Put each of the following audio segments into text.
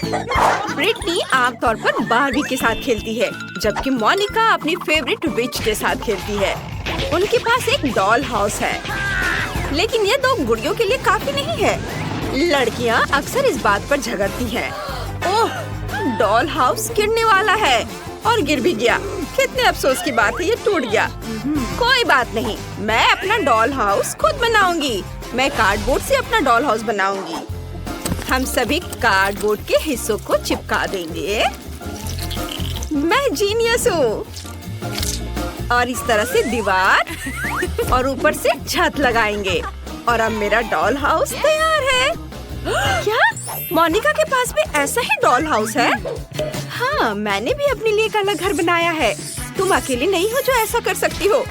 Britney आमतौर पर Barbie के साथ खेलती है, जबकि मोनिका अपनी फेवरेट विच के साथ खेलती है। उनके पास एक डॉल हाउस है, लेकिन ये दो गुड़ियों के लिए काफी नहीं है। लड़कियां अक्सर इस बात पर झगड़ती हैं। ओह, डॉल हाउस गिरने वाला है और गिर भी गया। कितने अफसोस की बात है, ये टूट गया। कोई बात नहीं, मैं अपना डॉल हाउस खुद बनाऊंगी। मैं कार्डबोर्ड से अपना डॉल हाउस बनाऊंगी। हम सभी कार्डबोर्ड के हिस्सों को चिपका देंगे। मैं जीनियस हूँ। और इस तरह से दीवार और ऊपर से छत लगाएंगे और अब मेरा डॉल हाउस तैयार है। क्या मोनिका के पास भी ऐसा ही डॉल हाउस है? हाँ, मैंने भी अपने लिए एक अलग घर बनाया है। तुम अकेले नहीं हो जो ऐसा कर सकती हो।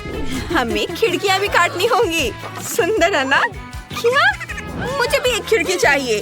हमें खिड़कियाँ भी काटनी होंगी। सुंदर है ना? क्या? मुझे भी एक खिड़की चाहिए।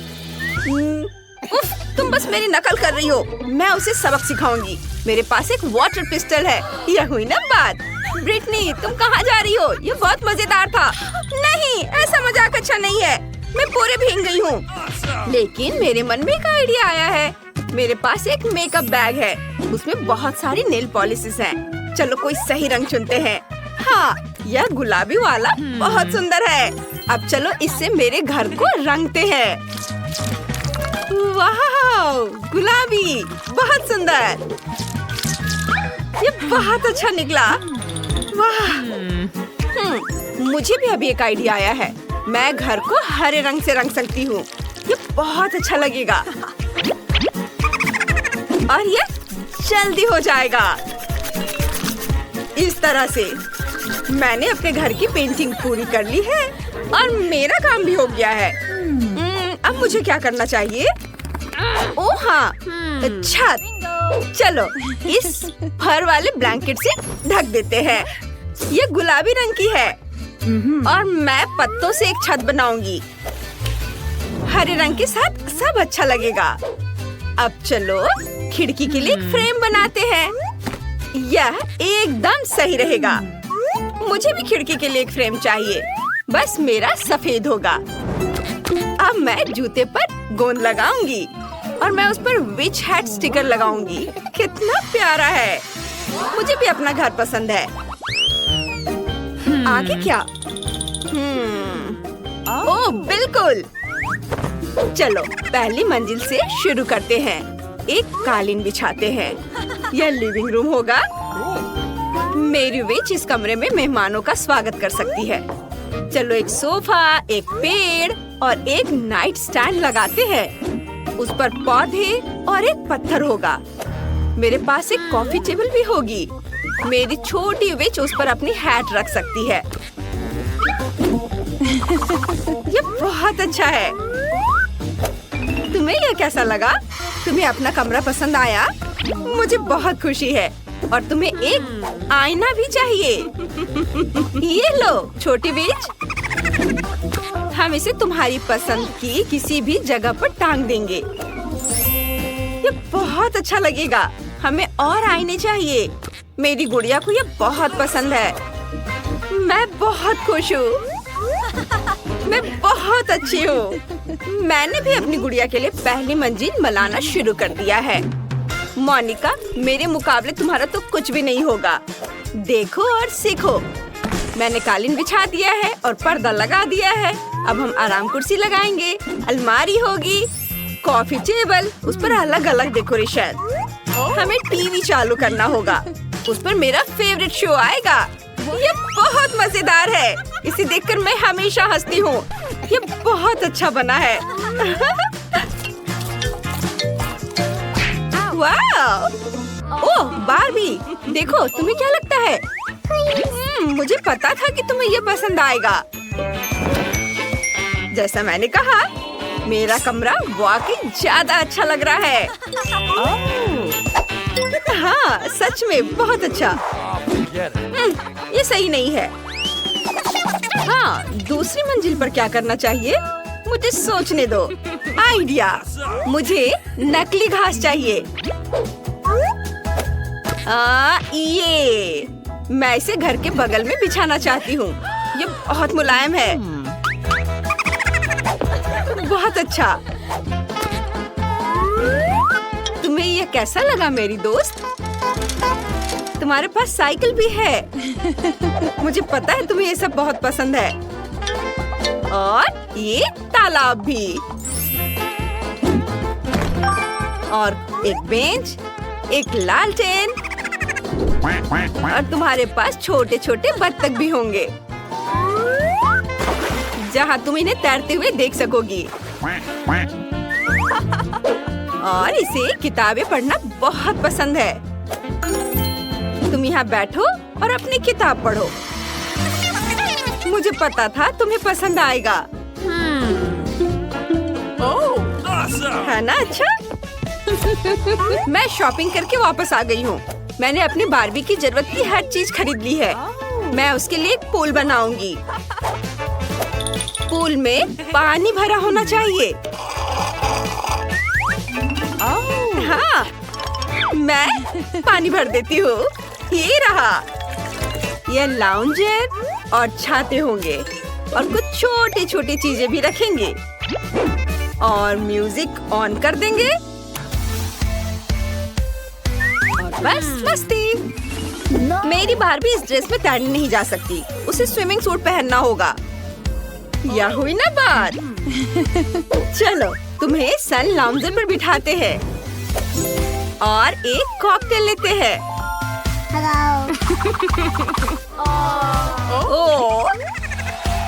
उफ, तुम बस मेरी नकल कर रही हो। मैं उसे सबक सिखाऊंगी। मेरे पास एक वाटर पिस्टल है। यह हुई ना बात। ब्रिटनी, तुम कहाँ जा रही हो? ये बहुत मजेदार था। नहीं, ऐसा मजाक अच्छा नहीं है। मैं पूरे भीग गई हूँ। लेकिन मेरे मन में एक आइडिया आया है। मेरे पास एक मेकअप बैग है। उसमें बहुत सारी नेल पॉलिशेस हैं। चलो कोई सही रंग चुनते हैं। हाँ, यह गुलाबी वाला बहुत सुंदर है। अब चलो इससे मेरे घर को रंगते हैं। वाह, गुलाबी, बहुत सुंदर। ये बहुत अच्छा निकला। वाह। मुझे भी अभी एक आइडिया आया है। मैं घर को हरे रंग से रंग सकती हूँ। ये बहुत अच्छा लगेगा और ये जल्दी हो जाएगा। इस तरह से मैंने अपने घर की पेंटिंग पूरी कर ली है और मेरा काम भी हो गया है। अब मुझे क्या करना चाहिए? ओह हाँ, छत। चलो इस फर वाले ब्लैंकेट से ढक देते हैं। ये गुलाबी रंग की है और मैं पत्तों से एक छत बनाऊंगी। हरे रंग के साथ सब अच्छा लगेगा। अब चलो खिड़की के लिए एक फ्रेम बनाते हैं। यह एकदम सही रहेगा। मुझे भी खिड़की के लिए एक फ्रेम चाहिए। बस मेरा सफेद होगा। अब मैं जूते पर गोंद लगाऊंगी और मैं उस पर विच हैट स्टिकर लगाऊंगी। कितना प्यारा है। मुझे भी अपना घर पसंद है। आगे क्या? ओह बिल्कुल। चलो पहली मंजिल से शुरू करते हैं। एक कालीन बिछाते हैं। यह लिविंग रूम होगा। मेरी विच इस कमरे में मेहमानों का स्वागत कर सकती है। चलो एक सोफा, एक पेड़ और एक नाइट स्टैंड लगाते हैं। उस पर पौधे और एक पत्थर होगा। मेरे पास एक कॉफी टेबल भी होगी। मेरी छोटी विच उस पर अपनी हैट रख सकती है। ये बहुत अच्छा है। तुम्हें यह कैसा लगा? तुम्हें अपना कमरा पसंद आया? मुझे बहुत खुशी है। और तुम्हें एक आईना भी चाहिए। ये लो छोटी विच। हम इसे तुम्हारी पसंद की किसी भी जगह पर टांग देंगे। ये बहुत अच्छा लगेगा। हमें और आईने चाहिए। मेरी गुड़िया को ये बहुत पसंद है। मैं बहुत खुश हूँ। मैं बहुत अच्छी हूँ। मैंने भी अपनी गुड़िया के लिए पहली मंजिल बनाना शुरू कर दिया है। मोनिका, मेरे मुकाबले तुम्हारा तो कुछ भी नहीं होगा। देखो और सीखो। मैंने कालीन बिछा दिया है और पर्दा लगा दिया है। अब हम आराम कुर्सी लगाएंगे। अलमारी होगी, कॉफी टेबल, उस पर अलग अलग डेकोरेशन। हमें टीवी चालू करना होगा। उस पर मेरा फेवरेट शो आएगा। ये बहुत मजेदार है। इसे देखकर मैं हमेशा हंसती हूँ। ये बहुत अच्छा बना है। वाह! ओह बारबी, देखो तुम्हें क्या लगता है? मुझे पता था कि तुम्हें ये पसंद आएगा। जैसा मैंने कहा, मेरा कमरा वाकई ज्यादा अच्छा लग रहा है। हाँ सच में बहुत अच्छा। ये सही नहीं है। हाँ, दूसरी मंजिल पर क्या करना चाहिए? मुझे सोचने दो। आइडिया, मुझे नकली घास चाहिए। ये मैं इसे घर के बगल में बिछाना चाहती हूँ। ये बहुत मुलायम है। बहुत अच्छा। तुम्हें यह कैसा लगा मेरी दोस्त? तुम्हारे पास साइकिल भी है। मुझे पता है तुम्हें ये सब बहुत पसंद है। और ये तालाब भी। और एक बेंच, एक लालटेन। और तुम्हारे पास छोटे छोटे बत्तख भी होंगे जहाँ तुम इन्हें तैरते हुए देख सकोगी। और इसे किताबें पढ़ना बहुत पसंद है। तुम यहाँ बैठो और अपनी किताब पढ़ो। मुझे पता था तुम्हें पसंद आएगा। है ना अच्छा? मैं शॉपिंग करके वापस आ गई हूँ। मैंने अपनी बार्बी की जरूरत की हर चीज खरीद ली है। मैं उसके लिए एक पूल बनाऊंगी। पूल में पानी भरा होना चाहिए। हाँ, मैं पानी भर देती हूँ। ये रहा। ये लाउंजर और छाते होंगे और कुछ छोटी छोटी चीजें भी रखेंगे और म्यूजिक ऑन कर देंगे और बस मस्ती। मेरी बार्बी इस ड्रेस में तैरने नहीं जा सकती। उसे स्विमिंग सूट पहनना होगा। यह हुई ना बात। चलो तुम्हें सन लाउंजर पर बिठाते हैं और एक कॉकटेल लेते हैं। ओह,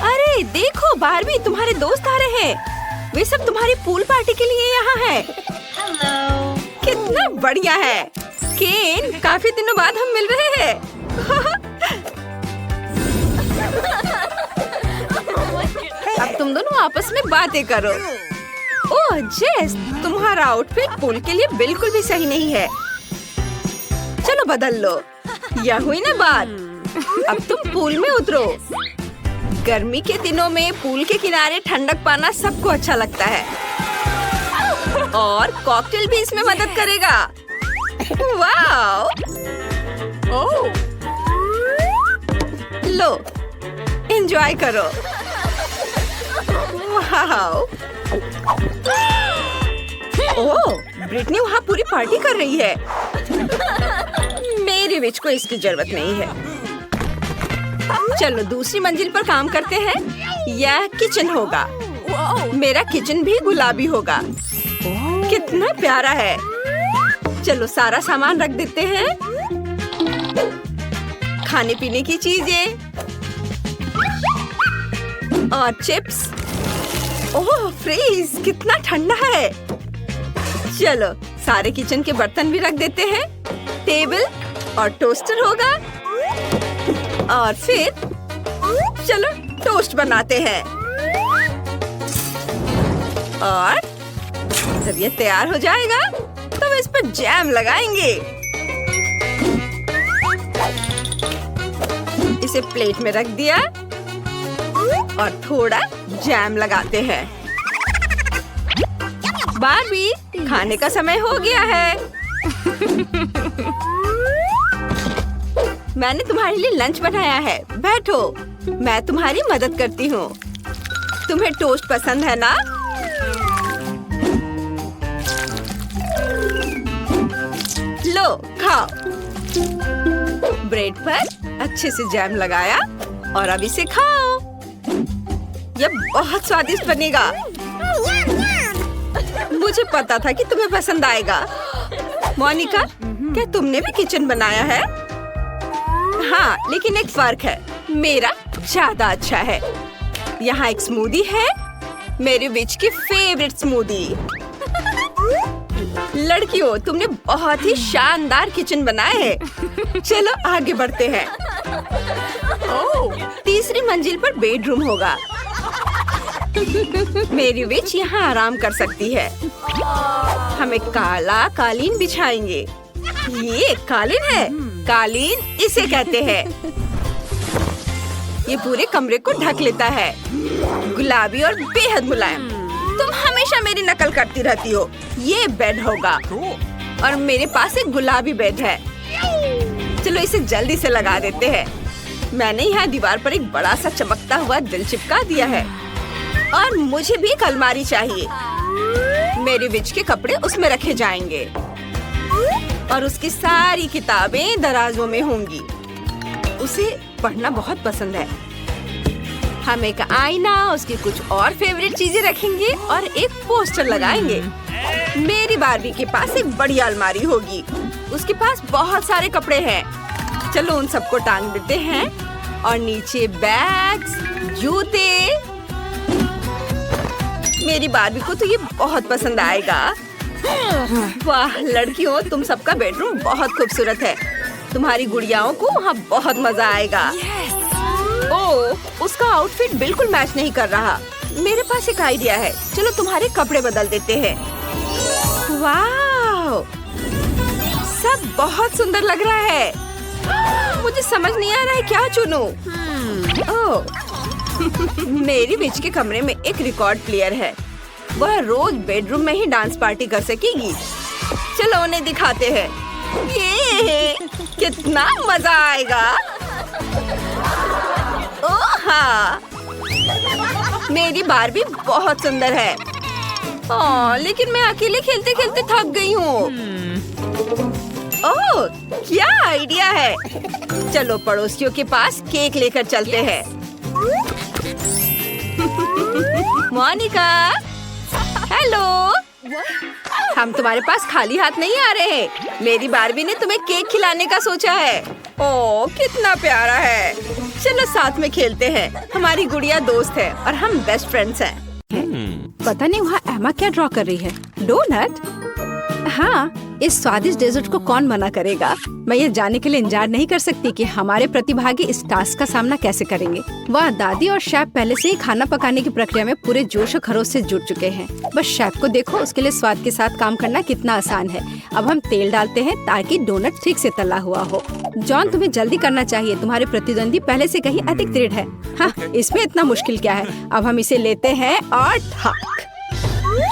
अरे देखो बार्बी, तुम्हारे दोस्त आ रहे हैं। वे सब तुम्हारी पूल पार्टी के लिए यहाँ हैं। कितना बढ़िया है केन, काफी दिनों बाद हम मिल रहे हैं। अब तुम दोनों आपस में बातें करो। ओह जेस, तुम्हारा आउटफिट पूल के लिए बिल्कुल भी सही नहीं है। चलो बदल लो। यह हुई ना बात। अब तुम पूल में उतरो। गर्मी के दिनों में पूल के किनारे ठंडक पाना सबको अच्छा लगता है और कॉकटेल भी इसमें मदद करेगा। वाओ! ओह! लो, एंजॉय करो। वाओ! ओह, ब्रिटनी वहाँ पूरी पार्टी कर रही है। मेरी विच को इसकी जरूरत नहीं है। चलो दूसरी मंजिल पर काम करते हैं। यह किचन होगा। मेरा किचन भी गुलाबी होगा। कितना प्यारा है। चलो सारा सामान रख देते हैं। खाने पीने की चीजें और चिप्स। ओह फ्रीज, कितना ठंडा है। चलो सारे किचन के बर्तन भी रख देते हैं। टेबल और टोस्टर होगा। और फिर चलो टोस्ट बनाते हैं। और जब ये तैयार हो जाएगा तो इस पर जैम लगाएंगे। इसे प्लेट में रख दिया और थोड़ा जैम लगाते हैं। बार्बी, खाने का समय हो गया है। मैंने तुम्हारे लिए लंच बनाया है। बैठो, मैं तुम्हारी मदद करती हूँ। तुम्हें टोस्ट पसंद है ना? लो खाओ। ब्रेड पर अच्छे से जैम लगाया और अब इसे खाओ। यह बहुत स्वादिष्ट बनेगा। मुझे पता था कि तुम्हें पसंद आएगा। मोनिका, क्या तुमने भी किचन बनाया है? हाँ, लेकिन एक फर्क है। मेरा ज्यादा अच्छा है। यहाँ एक स्मूदी है, मेरी विच की फेवरेट स्मूदी। लड़कियों, तुमने बहुत ही शानदार किचन बनाया है। चलो आगे बढ़ते हैं। तीसरी मंजिल पर बेडरूम होगा। मेरी विच यहाँ आराम कर सकती है। हम एक काला कालीन बिछाएंगे। ये कालीन है। कालीन इसे कहते हैं। ये पूरे कमरे को ढक लेता है। गुलाबी और बेहद मुलायम। तुम हमेशा मेरी नकल करती रहती हो। ये बेड होगा और मेरे पास एक गुलाबी बेड है। चलो इसे जल्दी से लगा देते हैं। मैंने यहाँ दीवार पर एक बड़ा सा चमकता हुआ दिल चिपका दिया है और मुझे भी एक अलमारी चाहिए। मेरी विच के कपड़े उसमें रखे जाएंगे। और उसकी सारी किताबें दराजों में होंगी। उसे पढ़ना बहुत पसंद है। हम एक आईना, उसकी कुछ और फेवरेट चीजें रखेंगे और एक पोस्टर लगाएंगे। मेरी बार्बी के पास एक बड़ी अलमारी होगी। उसके पास बहुत सारे कपड़े हैं। चलो उन सबको टांग देते हैं और नीचे बैग्स, जूते। मेरी बार्बी को तो ये बहुत पसंद आएगा। वाह लड़कियों, तुम सबका बेडरूम बहुत खूबसूरत है। तुम्हारी गुड़ियाओं को वहाँ बहुत मजा आएगा। ओह, उसका आउटफिट बिल्कुल मैच नहीं कर रहा। मेरे पास एक आइडिया है। चलो तुम्हारे कपड़े बदल देते हैं। वाह, सब बहुत सुंदर लग रहा है। मुझे समझ नहीं आ रहा है क्या चुनूं। ओह, मेरी बिच के कमरे में एक रिकॉर्ड प्लेयर है। वह रोज बेडरूम में ही डांस पार्टी कर सकेगी। चलो उन्हें दिखाते हैं। ये कितना मजा आएगा। ओह हाँ, मेरी बार्बी बहुत सुंदर है। लेकिन मैं अकेले खेलते खेलते थक गई हूँ। ओह, क्या आइडिया है। चलो पड़ोसियों के पास केक लेकर चलते हैं। मोनिका, हेलो। हम तुम्हारे पास खाली हाथ नहीं आ रहे हैं। मेरी बार्बी ने तुम्हें केक खिलाने का सोचा है। ओह, कितना प्यारा है। चलो साथ में खेलते हैं। हमारी गुड़िया दोस्त है और हम बेस्ट फ्रेंड्स हैं। पता नहीं वहाँ एमा क्या ड्रॉ कर रही है। डोनट? हाँ, इस स्वादिष्ट डेजर्ट को कौन मना करेगा। मैं ये जानने के लिए इंतजार नहीं कर सकती कि हमारे प्रतिभागी इस टास्क का सामना कैसे करेंगे। वह दादी और शेफ पहले से ही खाना पकाने की प्रक्रिया में पूरे जोश और खरोश से जुट चुके हैं। बस शेफ को देखो, उसके लिए स्वाद के साथ काम करना कितना आसान है। अब हम तेल डालते हैं ताकि डोनट ठीक से तला हुआ हो। जॉन, तुम्हें जल्दी करना चाहिए। तुम्हारे प्रतिद्वंदी पहले से कहीं अधिक दृढ़ है। हाँ, इसमें इतना मुश्किल क्या है। अब हम इसे लेते हैं और ठक।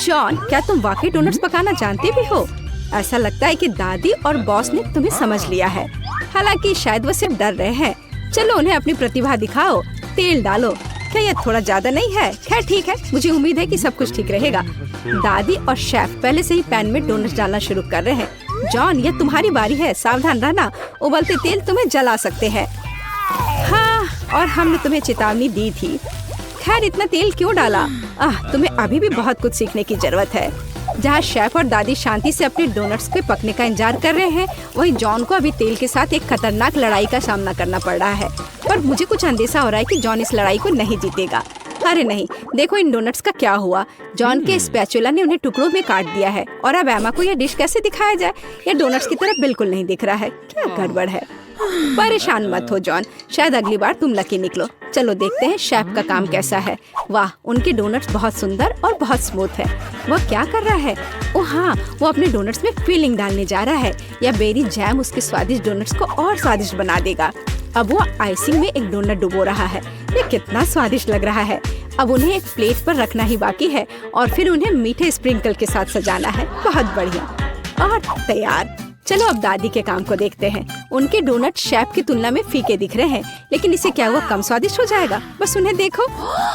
जॉन, क्या तुम वाकई डोनट्स पकाना जानते भी हो? ऐसा लगता है कि दादी और बॉस ने तुम्हें समझ लिया है। हालांकि शायद वो सिर्फ डर रहे हैं। चलो उन्हें अपनी प्रतिभा दिखाओ। तेल डालो। क्या ये थोड़ा ज्यादा नहीं है? खैर ठीक है, मुझे उम्मीद है कि सब कुछ ठीक रहेगा। दादी और शेफ पहले से ही पैन में डोनट्स डालना शुरू कर रहे हैं। जॉन, ये तुम्हारी बारी है। सावधान रहना, उबलते तेल तुम्हें जला सकते हैं। हाँ, और हमने तुम्हें चेतावनी दी थी। खैर इतना तेल क्यों डाला? तुम्हें अभी भी बहुत कुछ सीखने की जरूरत है। जहाँ शेफ और दादी शांति से अपने डोनट्स के पकने का इंतजार कर रहे हैं, वहीं जॉन को अभी तेल के साथ एक खतरनाक लड़ाई का सामना करना पड़ रहा है। पर मुझे कुछ अंदेशा हो रहा है कि जॉन इस लड़ाई को नहीं जीतेगा। अरे नहीं, देखो इन डोनट्स का क्या हुआ। जॉन के स्पैचुला ने उन्हें टुकड़ों में काट दिया है और अब एमा को यह डिश कैसे दिखाया जाए? यह डोनट्स की तरफ बिल्कुल नहीं दिख रहा है। क्या गड़बड़ है। परेशान मत हो जॉन, शायद अगली बार तुम लकी निकलो। चलो देखते हैं शेफ का काम कैसा है। वाह, उनके डोनट्स बहुत सुंदर और बहुत स्मूथ है। वह क्या कर रहा है? ओह हाँ, वो अपने डोनट्स में फिलिंग डालने जा रहा है। यह बेरी जैम उसके स्वादिष्ट डोनट्स को और स्वादिष्ट बना देगा। अब वो आइसिंग में एक डोनट डुबो रहा है। ये कितना स्वादिष्ट लग रहा है। अब उन्हें एक प्लेट पर रखना ही बाकी है और फिर उन्हें मीठे स्प्रिंकल के साथ सजाना है। बहुत बढ़िया और तैयार। चलो अब दादी के काम को देखते हैं। उनके डोनट शेफ की तुलना में फीके दिख रहे हैं, लेकिन इसे क्या हुआ कम स्वादिष्ट हो जाएगा? बस उन्हें देखो।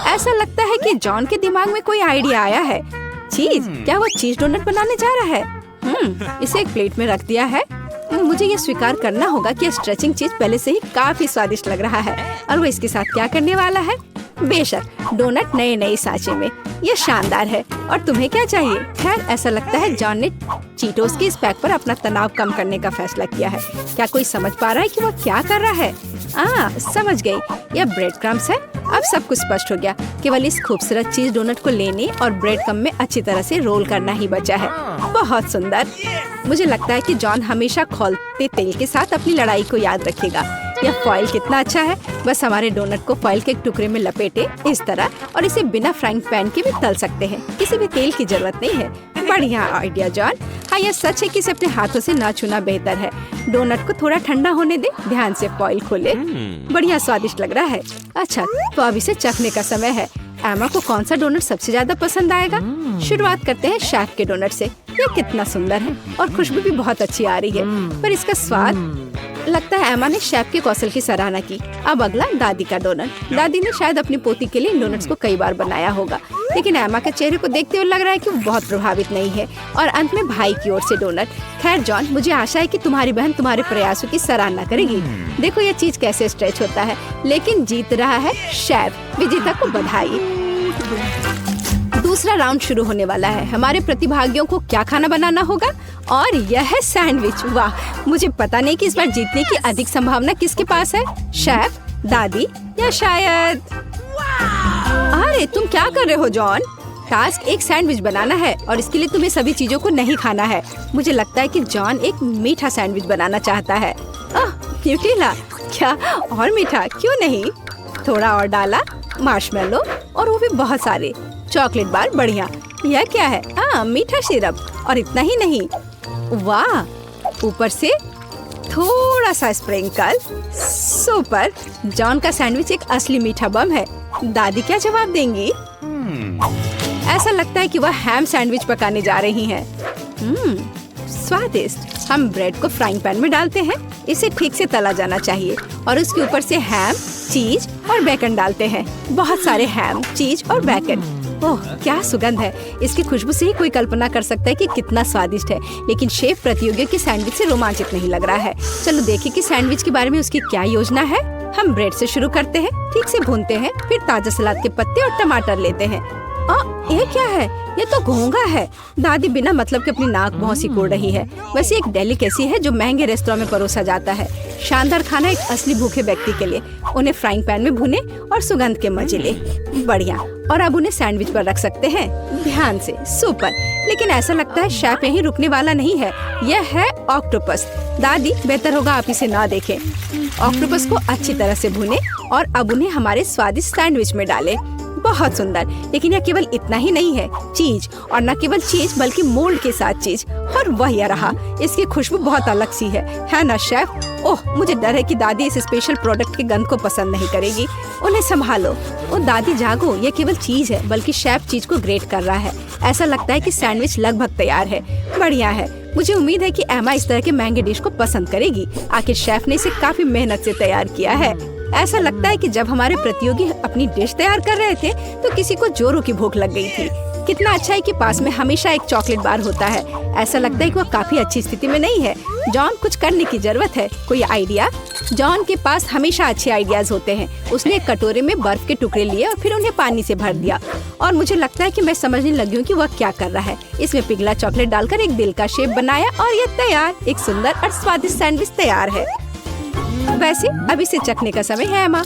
ऐसा लगता है कि जॉन के दिमाग में कोई आइडिया आया है। चीज, क्या वो चीज डोनट बनाने जा रहा है? इसे एक प्लेट में रख दिया है। मुझे ये स्वीकार करना होगा कि स्ट्रेचिंग चीज पहले से ही काफी स्वादिष्ट लग रहा है। और वो इसके साथ क्या करने वाला है? बेशक डोनट नए सांचे में। ये शानदार है। और तुम्हें क्या चाहिए? खैर ऐसा लगता है जॉन ने चीटोस के इस पैक पर अपना तनाव कम करने का फैसला किया है। क्या कोई समझ पा रहा है कि वो क्या कर रहा है? समझ गई, यह ब्रेड क्रम्स है। अब सब कुछ स्पष्ट हो गया। केवल इस खूबसूरत चीज डोनट को लेने और ब्रेड क्रम्ब में अच्छी तरह से रोल करना ही बचा है। बहुत सुंदर। मुझे लगता है कि जॉन हमेशा खौलते तेल के साथ अपनी लड़ाई को याद रखेगा। यह फॉइल कितना अच्छा है। बस हमारे डोनट को फॉइल के एक टुकड़े में लपेटे इस तरह और इसे बिना फ्राइंग पैन के भी तल सकते हैं। किसी भी तेल की जरूरत नहीं है। बढ़िया आइडिया जॉन। हाँ, यह सच है कि इसे अपने हाथों से ना छूना बेहतर है। डोनट को थोड़ा ठंडा होने दे। ध्यान से फॉइल खोले। बढ़िया स्वादिष्ट लग रहा है। अच्छा, तो अब इसे चखने का समय है। एमा को कौन सा डोनट सबसे ज्यादा पसंद आएगा? शुरुआत करते हैं शेफ के डोनट से। ये कितना सुंदर है और खुशबू भी बहुत अच्छी आ रही है। पर इसका स्वाद लगता है एमा ने शेफ के कौशल की सराहना की। अब अगला दादी का डोनट। दादी ने शायद अपनी पोती के लिए इन डोनट्स को कई बार बनाया होगा, लेकिन एमा के चेहरे को देखते हुए लग रहा है कि वो बहुत प्रभावित नहीं है। और अंत में भाई की ओर से डोनट। खैर जॉन, मुझे आशा है कि तुम्हारी बहन तुम्हारे प्रयासों की सराहना करेगी। देखो ये चीज कैसे स्ट्रेच होता है, लेकिन जीत रहा है शेफ। विजेता को बधाई। दूसरा राउंड शुरू होने वाला है। हमारे प्रतिभागियों को क्या खाना बनाना होगा, और यह है सैंडविच। वाह, मुझे पता नहीं कि इस बार जीतने की अधिक संभावना किसके पास है, शेफ, दादी या शायद। अरे तुम क्या कर रहे हो जॉन? टास्क एक सैंडविच बनाना है और इसके लिए तुम्हें सभी चीजों को नहीं खाना है। मुझे लगता है कि जॉन एक मीठा सैंडविच बनाना चाहता है। न्यूटेला, क्या और मीठा क्यों नहीं? थोड़ा और डाला, मार्शमेलो, और वो भी बहुत सारे चॉकलेट बार। बढ़िया। यह क्या है? मीठा सिरप। और इतना ही नहीं, वाह, ऊपर से थोड़ा सा स्प्रिंकल। सुपर। जॉन का सैंडविच एक असली मीठा बम है। दादी क्या जवाब देंगी? ऐसा लगता है कि वह हैम सैंडविच पकाने जा रही हैं। स्वादिष्ट। हम ब्रेड को फ्राइंग पैन में डालते हैं। इसे ठीक से तला जाना चाहिए और उसके ऊपर से हैम, चीज और बेकन डालते हैं। बहुत सारे हैम, चीज और बेकन। ओह, क्या सुगंध है! इसकी खुशबू से ही कोई कल्पना कर सकता है कि कितना स्वादिष्ट है। लेकिन शेफ प्रतियोगियों के सैंडविच से रोमांचित नहीं लग रहा है। चलो देखें कि सैंडविच के बारे में उसकी क्या योजना है। हम ब्रेड से शुरू करते हैं, ठीक से भूनते हैं, फिर ताजा सलाद के पत्ते और टमाटर लेते हैं। ये क्या है? ये तो घोंघा है। दादी बिना मतलब के अपनी नाक भौं सिकोड़ रही है। वैसे एक डेलिकेसी है जो महंगे रेस्तरां में परोसा जाता है। शानदार खाना एक असली भूखे व्यक्ति के लिए। उन्हें फ्राइंग पैन में भुने और सुगंध के मजे ले। बढ़िया। और अब उन्हें सैंडविच पर रख सकते हैं, ध्यान से। सुपर। लेकिन ऐसा लगता है शेफ यहीं रुकने वाला नहीं है। यह है ऑक्टोपस। दादी, बेहतर होगा आप इसे ना देखें। ऑक्टोपस को अच्छी तरह से भुने और अब उन्हें हमारे स्वादिष्ट सैंडविच में डालें। बहुत सुंदर। लेकिन यह केवल इतना ही नहीं है, चीज, और न केवल चीज बल्कि मोल्ड के साथ चीज। और वह यह रहा। इसकी खुशबू बहुत अलग सी है ना शेफ? ओह, मुझे डर है कि दादी इस स्पेशल प्रोडक्ट के गंध को पसंद नहीं करेगी। उन्हें संभालो। ओ दादी जागो, ये केवल चीज है, बल्कि शेफ चीज को ग्रेट कर रहा है। ऐसा लगता है कि सैंडविच लगभग तैयार है। बढ़िया है। मुझे उम्मीद है कि एमा इस तरह के महंगे डिश को पसंद करेगी। आखिर शेफ ने इसे काफी मेहनत से तैयार किया है। ऐसा लगता है कि जब हमारे प्रतियोगी अपनी डिश तैयार कर रहे थे तो किसी को जोरों की भूख लग गई थी। कितना अच्छा है कि पास में हमेशा एक चॉकलेट बार होता है। ऐसा लगता है कि वह काफी अच्छी स्थिति में नहीं है। जॉन, कुछ करने की जरूरत है। कोई आइडिया? जॉन के पास हमेशा अच्छे आइडियाज होते हैं। उसने एक कटोरे में बर्फ के टुकड़े लिए और फिर उन्हें पानी से भर दिया। और मुझे लगता है कि मैं समझने लगी हूँ कि वह क्या कर रहा है। इसमें पिघला चॉकलेट डालकर एक दिल का शेप बनाया और ये तैयार। एक सुंदर और स्वादिष्ट सैंडविच तैयार है। वैसे अब इसे चखने का समय है। एमा,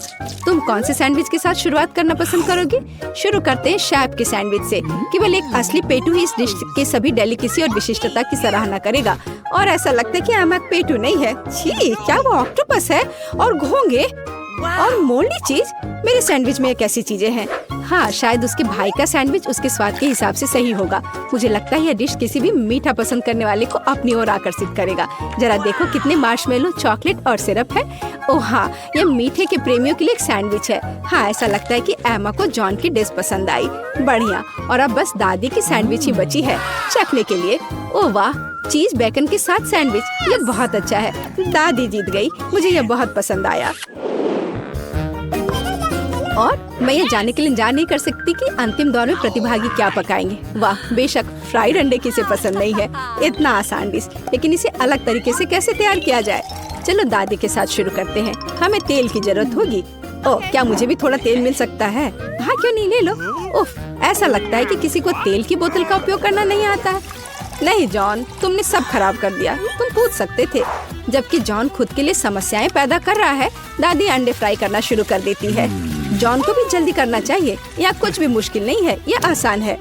तुम कौन से सैंडविच के साथ शुरुआत करना पसंद करोगी? शुरू करते हैं शेफ के सैंडविच से। केवल एक असली पेटू ही इस डिश के सभी डेलिकेसी और विशिष्टता की सराहना करेगा। और ऐसा लगता है कि एमा पेटू नहीं है। छी, क्या वो ऑक्टोपस है? और घोंघे और मोल्डी चीज। मेरे सैंडविच में एक ऐसी चीजें हैं। हाँ, शायद उसके भाई का सैंडविच उसके स्वाद के हिसाब से सही होगा। मुझे लगता है यह डिश किसी भी मीठा पसंद करने वाले को अपनी ओर आकर्षित करेगा। जरा देखो कितने मार्शमेलो, चॉकलेट और सिरप है। ओह हाँ, यह मीठे के प्रेमियों के लिए एक सैंडविच है। हाँ, ऐसा लगता है कि एमा को जॉन की डिश पसंद आई। बढ़िया। और अब बस दादी की सैंडविच ही बची है चखने के लिए। ओह वाह, चीज बेकन के साथ सैंडविच, ये बहुत अच्छा है। दादी जीत गई। मुझे यह बहुत पसंद आया। और मैं ये जानने के लिए इंतजार नहीं कर सकती कि अंतिम दौर में प्रतिभागी क्या पकाएंगे। वाह, बेशक फ्राइड अंडे किसे पसंद नहीं है। इतना आसान डिश, लेकिन इसे अलग तरीके से कैसे तैयार किया जाए? चलो दादी के साथ शुरू करते हैं। हमें तेल की जरूरत होगी। ओह, क्या मुझे भी थोड़ा तेल मिल सकता है? हाँ, क्यों नहीं, ले लो। उफ, ऐसा लगता है कि किसी को तेल की बोतल का उपयोग करना नहीं आता है। नहीं जॉन, तुमने सब खराब कर दिया। तुम पूछ सकते थे। जबकि जॉन खुद के लिए समस्याएं पैदा कर रहा है, दादी अंडे फ्राई करना शुरू कर देती है। जॉन को भी जल्दी करना चाहिए। यह कुछ भी मुश्किल नहीं है, यह आसान है।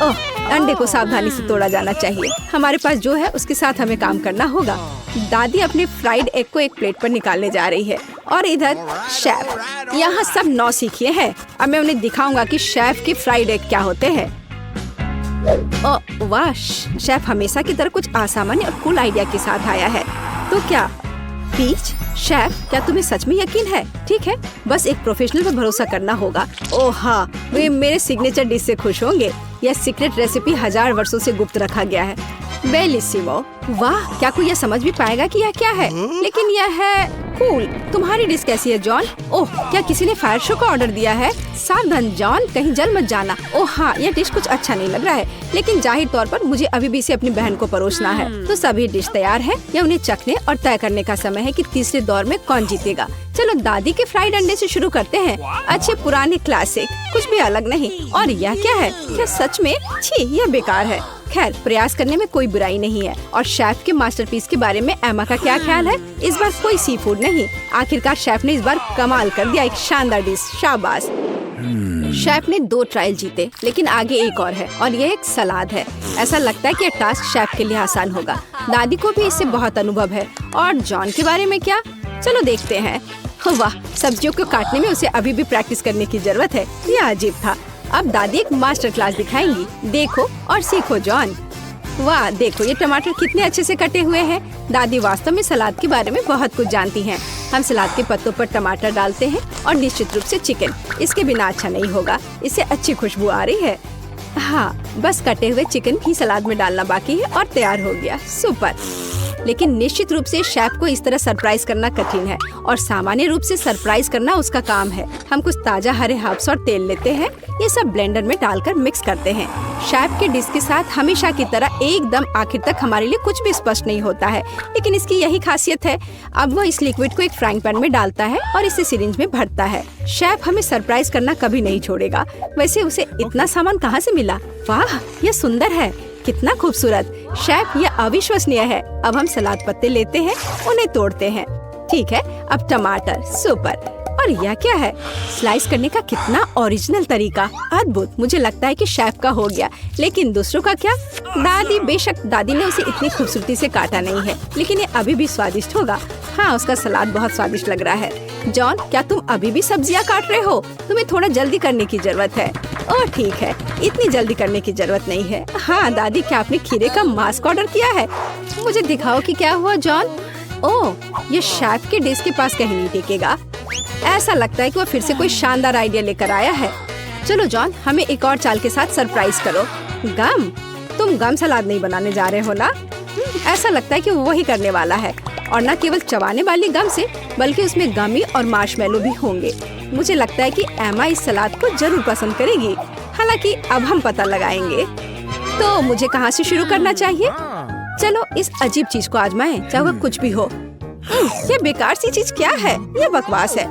ओह, अंडे को सावधानी से तोड़ा जाना चाहिए। हमारे पास जो है उसके साथ हमें काम करना होगा। दादी अपने फ्राइड एग को एक प्लेट पर निकालने जा रही है और इधर शेफ यहाँ सब नौसिखिए हैं। अब मैं उन्हें दिखाऊंगा कि शेफ के फ्राइड एग क्या होते हैं। ओह वाह, शेफ हमेशा की तरह कुछ असामान्य और कूल आइडिया के साथ आया है। तो क्या बीच? शेफ, क्या तुम्हें सच में यकीन है? ठीक है, बस एक प्रोफेशनल पर भरोसा करना होगा। ओह हाँ, वे मेरे सिग्नेचर डिश से खुश होंगे। यह सीक्रेट रेसिपी 1000 वर्षों से गुप्त रखा गया है। बेलिसिमो। वाह, क्या कोई यह समझ भी पाएगा कि यह क्या है? लेकिन यह है कूल। तुम्हारी डिश कैसी है जॉन? ओह, क्या किसी ने फायर शो का ऑर्डर दिया है? सावधान जॉन, कहीं जल मत जाना। ओह हाँ, यह डिश कुछ अच्छा नहीं लग रहा है, लेकिन जाहिर तौर पर मुझे अभी भी इसे अपनी बहन को परोसना है। तो सभी डिश तैयार है। यह उन्हें चखने और तय करने का समय है कि तीसरे दौर में कौन जीतेगा। चलो दादी के फ्राइड अंडे से शुरू करते हैं। अच्छे पुराने क्लासिक, कुछ भी अलग नहीं। और यह क्या है? क्या सच में? छी, यह बेकार है। खैर, प्रयास करने में कोई बुराई नहीं है। और शेफ के मास्टरपीस के बारे में एमा का क्या ख्याल है? इस बार कोई सी फूड नहीं। आखिरकार शेफ ने इस बार कमाल कर दिया, एक शानदार डिश। शाबाश। शेफ ने 2 ट्रायल जीते, लेकिन आगे एक और है, और यह एक सलाद है। ऐसा लगता है कि यह टास्क शेफ के लिए आसान होगा। दादी को भी इससे बहुत अनुभव है। और जॉन के बारे में क्या? चलो देखते हैं। वाह, सब्जियों को काटने में उसे अभी भी प्रैक्टिस करने की जरूरत है। यह अजीब था। अब दादी एक मास्टर क्लास दिखाएंगी। देखो और सीखो जॉन। वाह, देखो ये टमाटर कितने अच्छे से कटे हुए हैं। दादी वास्तव में सलाद के बारे में बहुत कुछ जानती हैं। हम सलाद के पत्तों पर टमाटर डालते हैं और निश्चित रूप से चिकन। इसके बिना अच्छा नहीं होगा। इससे अच्छी खुशबू आ रही है। हाँ, बस कटे हुए चिकन ही सलाद में डालना बाकी है और तैयार हो गया। सुपर। लेकिन निश्चित रूप से शेफ को इस तरह सरप्राइज करना कठिन है, और सामान्य रूप से सरप्राइज करना उसका काम है। हम कुछ ताजा हरे हर्ब्स और तेल लेते हैं। ये सब ब्लेंडर में डालकर मिक्स करते हैं। शेफ के डिश के साथ हमेशा की तरह एकदम आखिर तक हमारे लिए कुछ भी स्पष्ट नहीं होता है, लेकिन इसकी यही खासियत है। अब वो इस लिक्विड को एक फ्राइंग पैन में डालता है और इसे सिरिंज में भरता है। शेफ हमें सरप्राइज करना कभी नहीं छोड़ेगा। वैसे उसे इतना सामान कहाँ से मिला? वाह, यह सुंदर है। कितना खूबसूरत। शेफ, यह अविश्वसनीय है। अब हम सलाद पत्ते लेते हैं, उन्हें तोड़ते हैं। ठीक है, अब टमाटर। सुपर। और यह क्या है? स्लाइस करने का कितना ओरिजिनल तरीका। अद्भुत। मुझे लगता है कि शेफ का हो गया, लेकिन दूसरों का क्या? दादी, बेशक दादी ने उसे इतनी खूबसूरती से काटा नहीं है, लेकिन ये अभी भी स्वादिष्ट होगा। हाँ, उसका सलाद बहुत स्वादिष्ट लग रहा है। जॉन, क्या तुम अभी भी सब्जियां काट रहे हो? तुम्हें थोड़ा जल्दी करने की जरूरत है। ओह ठीक है, इतनी जल्दी करने की जरूरत नहीं है। हाँ दादी, क्या आपने खीरे का मास्क ऑर्डर किया है? मुझे दिखाओ कि क्या हुआ जॉन। ओह, ये शेफ के डिश के पास कहीं नहीं टिकेगा। ऐसा लगता है कि वो फिर से कोई शानदार आइडिया लेकर आया है। चलो जॉन, हमें एक और चाल के साथ सरप्राइज करो। गम? तुम गम सलाद नहीं बनाने जा रहे हो ना? ऐसा लगता है कि वो वही करने वाला है, और न केवल चबाने वाली गम से, बल्कि उसमें गमी और मार्शमेलो भी होंगे। मुझे लगता है कि एमा इस सलाद को जरूर पसंद करेगी। हालांकि अब हम पता लगाएंगे। तो मुझे कहाँ से शुरू करना चाहिए? चलो इस अजीब चीज को आजमाएं, चाहे वह कुछ भी हो। ये बेकार सी चीज क्या है? ये बकवास है।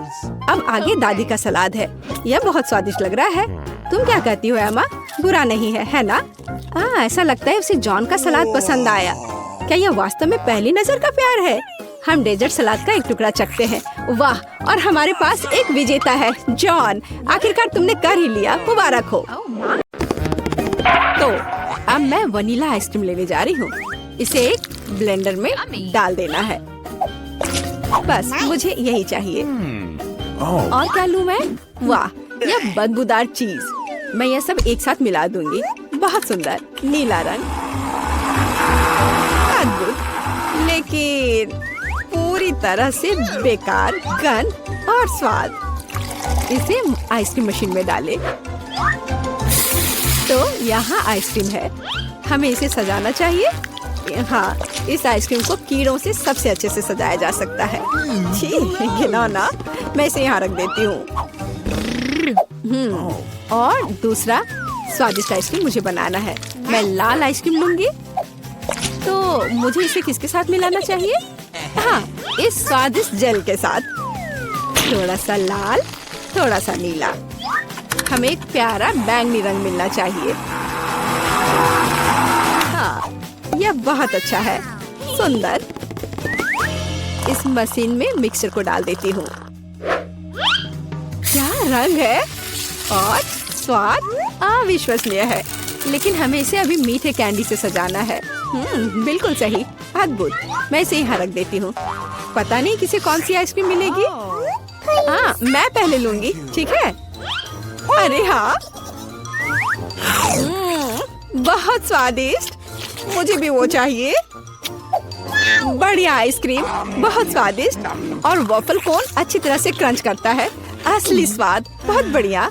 अब आगे दादी का सलाद है। यह बहुत स्वादिष्ट लग रहा है। तुम क्या कहती हो एमा? बुरा नहीं है, है ना? ऐसा लगता है उसे जॉन का सलाद पसंद आया। क्या यह वास्तव में पहली नजर का प्यार है? हम डेजर्ट सलाद का एक टुकड़ा चखते हैं। वाह, और हमारे पास एक विजेता है। जॉन, आखिरकार तुमने कर ही लिया। मुबारक हो। तो अब मैं वनीला आइसक्रीम लेने जा रही हूँ। इसे एक ब्लेंडर में डाल देना है। बस मुझे यही चाहिए। और क्या लूँ मैं? वाह, यह बदबूदार चीज। मैं यह सब एक साथ मिला दूंगी। बहुत सुंदर नीला रंग। अद्भुत, लेकिन पूरी तरह से बेकार गंध और स्वाद। इसे आइसक्रीम मशीन में डालें। तो यहाँ आइसक्रीम है। हमें इसे सजाना चाहिए। हाँ, इस आइसक्रीम को कीड़ों से सबसे अच्छे से सजाया जा सकता है। छी, घिनौना। मैं इसे यहाँ रख देती हूँ। और दूसरा स्वादिष्ट आइसक्रीम मुझे बनाना है। मैं लाल आइसक्रीम लूंगी। तो मुझे इसे किसके साथ मिलाना चाहिए? हाँ, इस स्वादिष्ट जेल के साथ। थोड़ा सा लाल, थोड़ा सा नीला। हमें एक प्यारा बैंगनी रंग मिलना चाहिए। हाँ, यह बहुत अच्छा है। सुंदर। इस मशीन में मिक्सचर को डाल देती हूँ। क्या रंग है और स्वाद अविश्वसनीय है। लेकिन हमें इसे अभी मीठे कैंडी से सजाना है। बिल्कुल सही। अद्भुत। मैं इसे यहाँ रख देती हूँ। पता नहीं किसे कौन सी आइसक्रीम मिलेगी। हाँ, मैं पहले लूंगी। ठीक है? अरे हाँ, बहुत स्वादिष्ट। मुझे भी वो चाहिए। बढ़िया आइसक्रीम, बहुत स्वादिष्ट, और वॉफल कोन अच्छी तरह से क्रंच करता है। असली स्वाद, बहुत बढ़िया।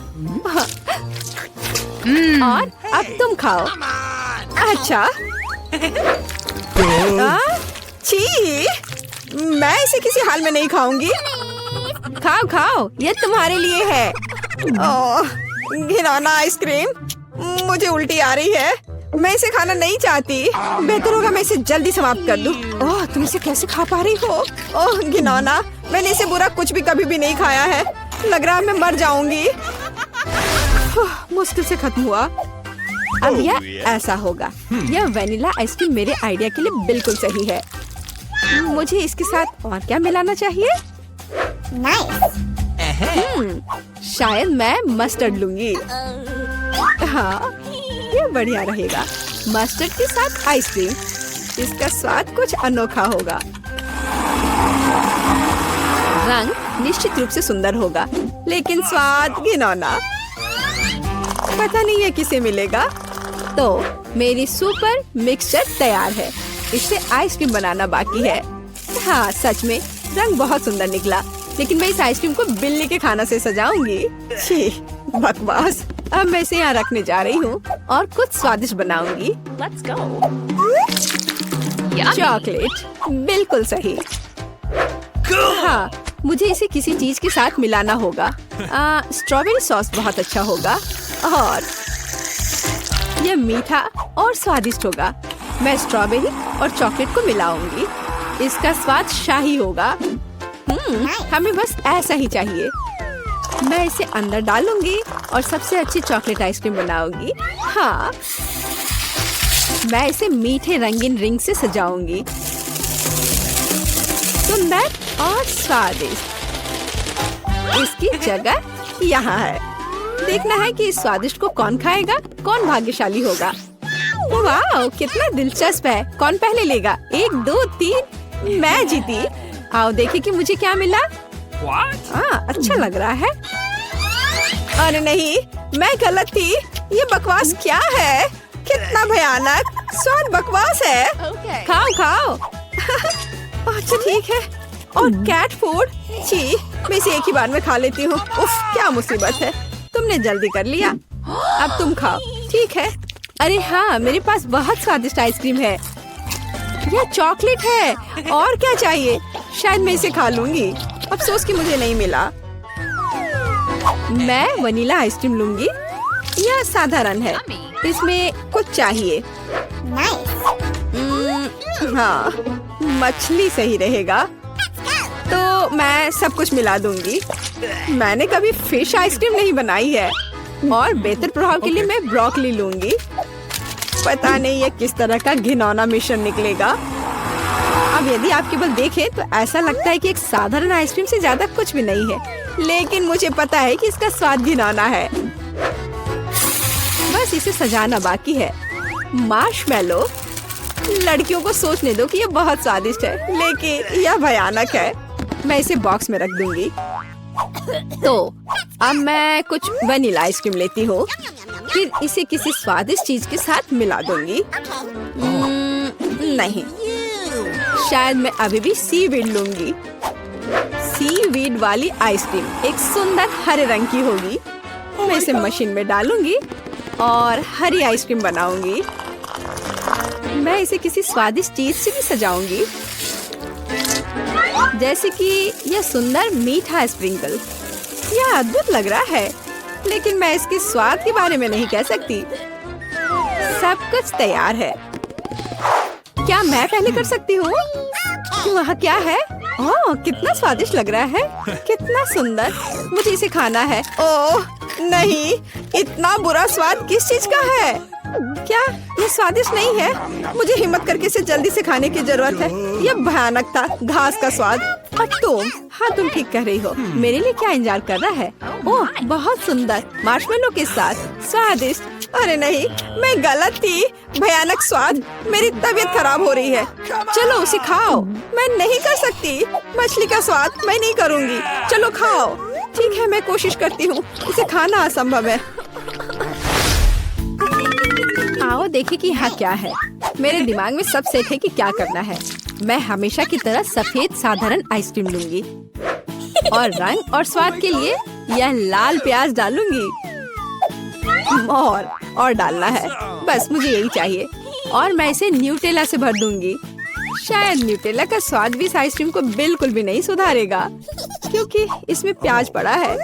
और अब तुम खाओ। अच्छा। छी, मैं इसे किसी हाल में नहीं खाऊंगी। खाओ खाओ, ये तुम्हारे लिए है। ओह, घिनौना आइसक्रीम, मुझे उल्टी आ रही है। मैं इसे खाना नहीं चाहती। बेहतर होगा मैं इसे जल्दी समाप्त कर दूं। ओह, तुम इसे कैसे खा पा रही हो? ओह घिनौना, मैंने इसे बुरा कुछ भी कभी भी नहीं खाया है। लग रहा है मैं मर जाऊंगी। मुश्किल से खत्म हुआ। अब यह ऐसा होगा। यह वेनिला आइसक्रीम मेरे आइडिया के लिए बिल्कुल सही है। मुझे इसके साथ और क्या मिलाना चाहिए? शायद मैं मस्टर्ड लूंगी। हाँ, ये बढ़िया रहेगा। मस्टर्ड के साथ आइसक्रीम, इसका स्वाद कुछ अनोखा होगा। रंग निश्चित रूप से सुंदर होगा, लेकिन स्वाद घिनौना। पता नहीं है किसे मिलेगा। तो मेरी सुपर मिक्सचर तैयार है। इससे आइसक्रीम बनाना बाकी है। हाँ, सच में रंग बहुत सुंदर निकला, लेकिन मैं इस आइसक्रीम को बिल्ली के खाना से सजाऊंगी। छी, बकवास। अब मैं इसे यहाँ रखने जा रही हूँ और कुछ स्वादिष्ट बनाऊंगी। Let's go. चॉकलेट, बिल्कुल सही। हाँ, मुझे इसे किसी चीज के साथ मिलाना होगा। स्ट्रॉबेरी सॉस बहुत अच्छा होगा, और यह मीठा और स्वादिष्ट होगा। मैं स्ट्रॉबेरी और चॉकलेट को मिलाऊंगी। इसका स्वाद शाही होगा। हमें बस ऐसा ही चाहिए। मैं इसे अंदर डालूंगी और सबसे अच्छी चॉकलेट आइसक्रीम बनाऊंगी। हाँ, मैं इसे मीठे रंगीन रिंग से सजाऊंगी। सुंदर और स्वादिष्ट। इसकी जगह यहाँ है। देखना है कि इस स्वादिष्ट को कौन खाएगा, कौन भाग्यशाली होगा। वाह, कितना दिलचस्प है। कौन पहले लेगा? 1, 2, 3। मैं जीती। आओ देखें कि मुझे क्या मिला। अच्छा लग रहा है। अरे नहीं, मैं गलत थी। ये बकवास क्या है? कितना भयानक स्वाद, बकवास है। खाओ खाओ। अच्छा ठीक है। और कैट फूड, छी, मैं इसे एक ही बार में खा लेती हूँ। उफ, क्या मुसीबत है। तुमने जल्दी कर लिया। अब तुम खाओ। ठीक है। अरे हाँ, मेरे पास बहुत स्वादिष्ट आइसक्रीम है। यह चॉकलेट है, और क्या चाहिए? शायद मैं इसे खा लूंगी। अफसोस कि मुझे नहीं मिला। मैं वनीला आइसक्रीम लूंगी। यह साधारण है, इसमें कुछ चाहिए। हाँ, मछली सही रहेगा। तो मैं सब कुछ मिला दूंगी। मैंने कभी फिश आइसक्रीम नहीं बनाई है, और बेहतर प्रभाव के लिए मैं ब्रोकली लूंगी। पता नहीं ये किस तरह का घिनौना मिश्रण निकलेगा। अब यदि आप केवल देखें तो ऐसा लगता है कि एक साधारण आइसक्रीम से ज्यादा कुछ भी नहीं है, लेकिन मुझे पता है कि इसका स्वाद घिनौना है। बस इसे सजाना बाकी है। मार्शमेलो, लड़कियों को सोचने दो कि ये बहुत स्वादिष्ट है, लेकिन यह भयानक है। मैं इसे बॉक्स में रख दूंगी। तो अब मैं कुछ वनीला आइसक्रीम लेती हूँ, फिर इसे किसी स्वादिष्ट चीज के साथ मिला दूंगी। नहीं, शायद मैं अभी भी सीवीड लूंगी। सीवीड वाली आइसक्रीम एक सुंदर हरे रंग की होगी। मैं इसे मशीन में डालूंगी और हरी आइसक्रीम बनाऊंगी। मैं इसे किसी स्वादिष्ट चीज से भी सजाऊंगी, जैसे कि यह सुंदर मीठा स्प्रिंकल। यह अद्भुत लग रहा है, लेकिन मैं इसके स्वाद के बारे में नहीं कह सकती। सब कुछ तैयार है। क्या मैं पहले कर सकती हूँ? वहाँ क्या है? ओह, कितना स्वादिष्ट लग रहा है। कितना सुंदर। मुझे इसे खाना है। ओह नहीं, इतना बुरा स्वाद किस चीज का है? क्या ये स्वादिष्ट नहीं है? मुझे हिम्मत करके इसे जल्दी से खाने की जरूरत है। यह भयानक था, घास का स्वाद। और तुम? हाँ, तुम ठीक कह रही हो। मेरे लिए क्या इंतजार कर रहा है? ओह, बहुत सुंदर मार्शमेलो के साथ स्वादिष्ट। अरे नहीं, मैं गलत थी। भयानक स्वाद। मेरी तबीयत खराब हो रही है। चलो उसे खाओ। मैं नहीं कर सकती। मछली का स्वाद मैं नहीं करूँगी। चलो खाओ। ठीक है, मैं कोशिश करती हूँ। इसे खाना असंभव है। आओ देखें कि यहाँ क्या है। मेरे दिमाग में सब सेट है कि क्या करना है। मैं हमेशा की तरह सफेद साधारण आइसक्रीम लूंगी और रंग और स्वाद के लिए यह लाल प्याज डालूंगी। और डालना है, बस मुझे यही चाहिए। और मैं इसे न्यूटेला से भर दूंगी। शायद न्यूटेला का स्वाद भी इस आइसक्रीम को बिल्कुल भी नहीं सुधारेगा, क्योंकि इसमें प्याज पड़ा है।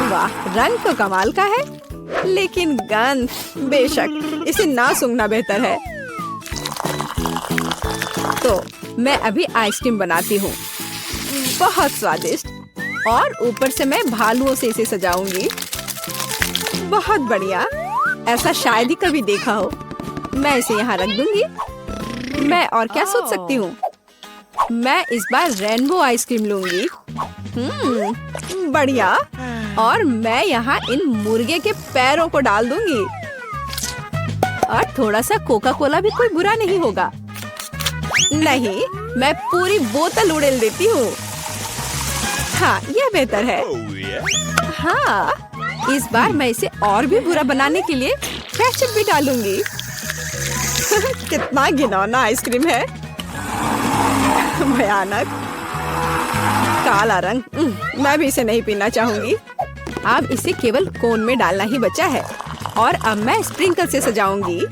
वाह, रंग तो कमाल का है, लेकिन गंध, बेशक इसे ना सूंघना बेहतर है। तो मैं अभी आइसक्रीम बनाती हूँ, बहुत स्वादिष्ट। और ऊपर से मैं भालुओं से इसे सजाऊंगी। बहुत बढ़िया, ऐसा शायद ही कभी देखा हो। मैं इसे यहाँ रख दूंगी। मैं और क्या सोच सकती हूँ? मैं इस बार रेनबो आइसक्रीम लूंगी। बढ़िया। और मैं यहाँ इन मुर्गे के पैरों को डाल दूंगी। और थोड़ा सा कोका कोला भी कोई बुरा नहीं होगा। नहीं, मैं पूरी बोतल उड़ेल देती हूँ। हाँ, यह बेहतर है। हाँ, इस बार मैं इसे और भी बुरा बनाने के लिए केचप भी डालूंगी। कितना घिनौना आइसक्रीम है, भयानक काला रंग। मैं भी इसे नहीं पीना चाहूंगी। अब इसे केवल कोन में डालना ही बचा है। और अब मैं स्प्रिंकल से सजाऊंगी।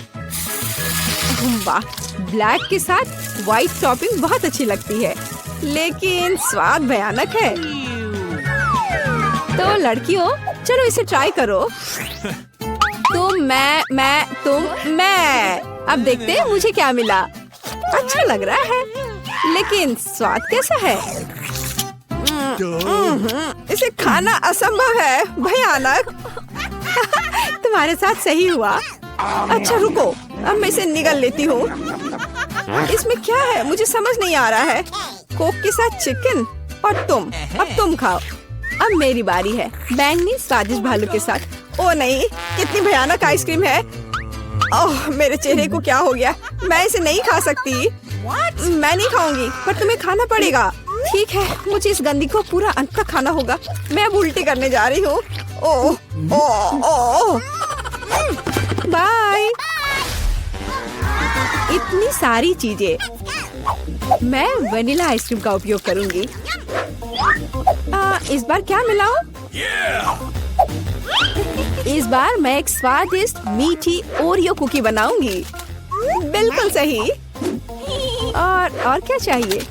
वाह, ब्लैक के साथ व्हाइट टॉपिंग बहुत अच्छी लगती है, लेकिन स्वाद भयानक है। तो लड़कियों, चलो इसे ट्राई करो। तुम, मैं। अब देखते हैं मुझे क्या मिला। अच्छा लग रहा है, लेकिन स्वाद कैसा है? इसे खाना असंभव है, भयानक। तुम्हारे साथ सही हुआ। अच्छा रुको, अब मैं इसे निगल लेती हूँ। इसमें क्या है मुझे समझ नहीं आ रहा है। कोक के साथ चिकन और तुम, अब तुम खाओ। अब मेरी बारी है, बैंगनी स्वादिष्ट भालू के साथ। ओ नहीं, कितनी भयानक आइसक्रीम है। ओह, मेरे चेहरे को क्या हो गया? मैं इसे नहीं खा सकती। मैं नहीं खाऊंगी, पर तुम्हें खाना पड़ेगा। ठीक है, मुझे इस गंदी को पूरा अंत तक खाना होगा। मैं अब उल्टी करने जा रही हूँ। ओह, बाय। इतनी सारी चीजें। मैं वनीला आइसक्रीम का उपयोग करूंगी। इस बार क्या मिलाऊं? इस बार मैं एक स्वादिष्ट मीठी ओरियो कुकी बनाऊंगी। बिल्कुल सही। और क्या चाहिए?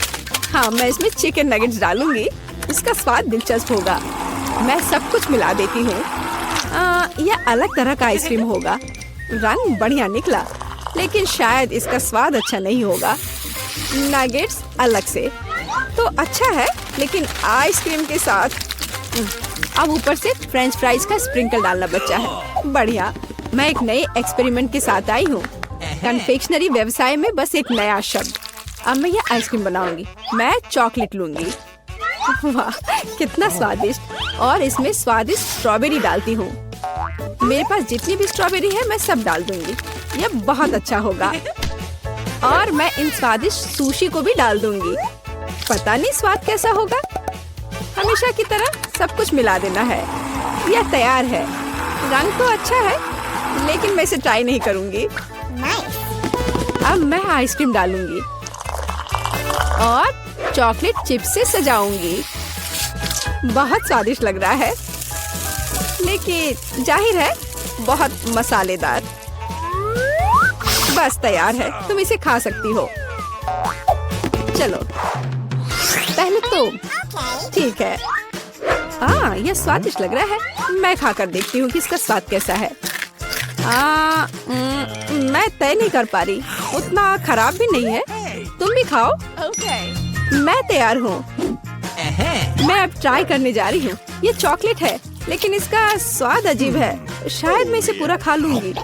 हाँ, मैं इसमें चिकन नगेट्स डालूंगी। इसका स्वाद दिलचस्प होगा। मैं सब कुछ मिला देती हूँ। यह अलग तरह का आइसक्रीम होगा। रंग बढ़िया निकला, लेकिन शायद इसका स्वाद अच्छा नहीं होगा। नगेट्स अलग से तो अच्छा है, लेकिन आइसक्रीम के साथ। अब ऊपर से फ्रेंच फ्राइज का स्प्रिंकल डालना बचा है। बढ़िया, मैं एक नए एक्सपेरिमेंट के साथ आई हूँ। कन्फेक्शनरी व्यवसाय में बस एक नया शब्द। अब मैं ये आइसक्रीम बनाऊंगी। मैं चॉकलेट लूंगी। वाह, कितना स्वादिष्ट। और इसमें स्वादिष्ट स्ट्रॉबेरी डालती हूँ। मेरे पास जितनी भी स्ट्रॉबेरी है मैं सब डाल दूंगी। यह बहुत अच्छा होगा। और मैं इन स्वादिष्ट सुशी को भी डाल दूंगी। पता नहीं स्वाद कैसा होगा। हमेशा की तरह सब कुछ मिला देना है। यह तैयार है। रंग तो अच्छा है, लेकिन मैं इसे ट्राई नहीं करूंगी। अब मैं आइसक्रीम डालूंगी और चॉकलेट चिप्स से सजाऊंगी। बहुत स्वादिष्ट लग रहा है, लेकिन जाहिर है बहुत मसालेदार। बस तैयार है, तुम इसे खा सकती हो। चलो पहले तुम। ठीक है। यह स्वादिष्ट लग रहा है। मैं खाकर देखती हूँ कि इसका स्वाद कैसा है। मैं तय नहीं कर पा रही। उतना खराब भी नहीं है। तुम भी खाओ। मैं तैयार हूँ। मैं अब ट्राई करने जा रही हूँ। ये चॉकलेट है, लेकिन इसका स्वाद अजीब है। शायद मैं इसे पूरा खा लूंगी।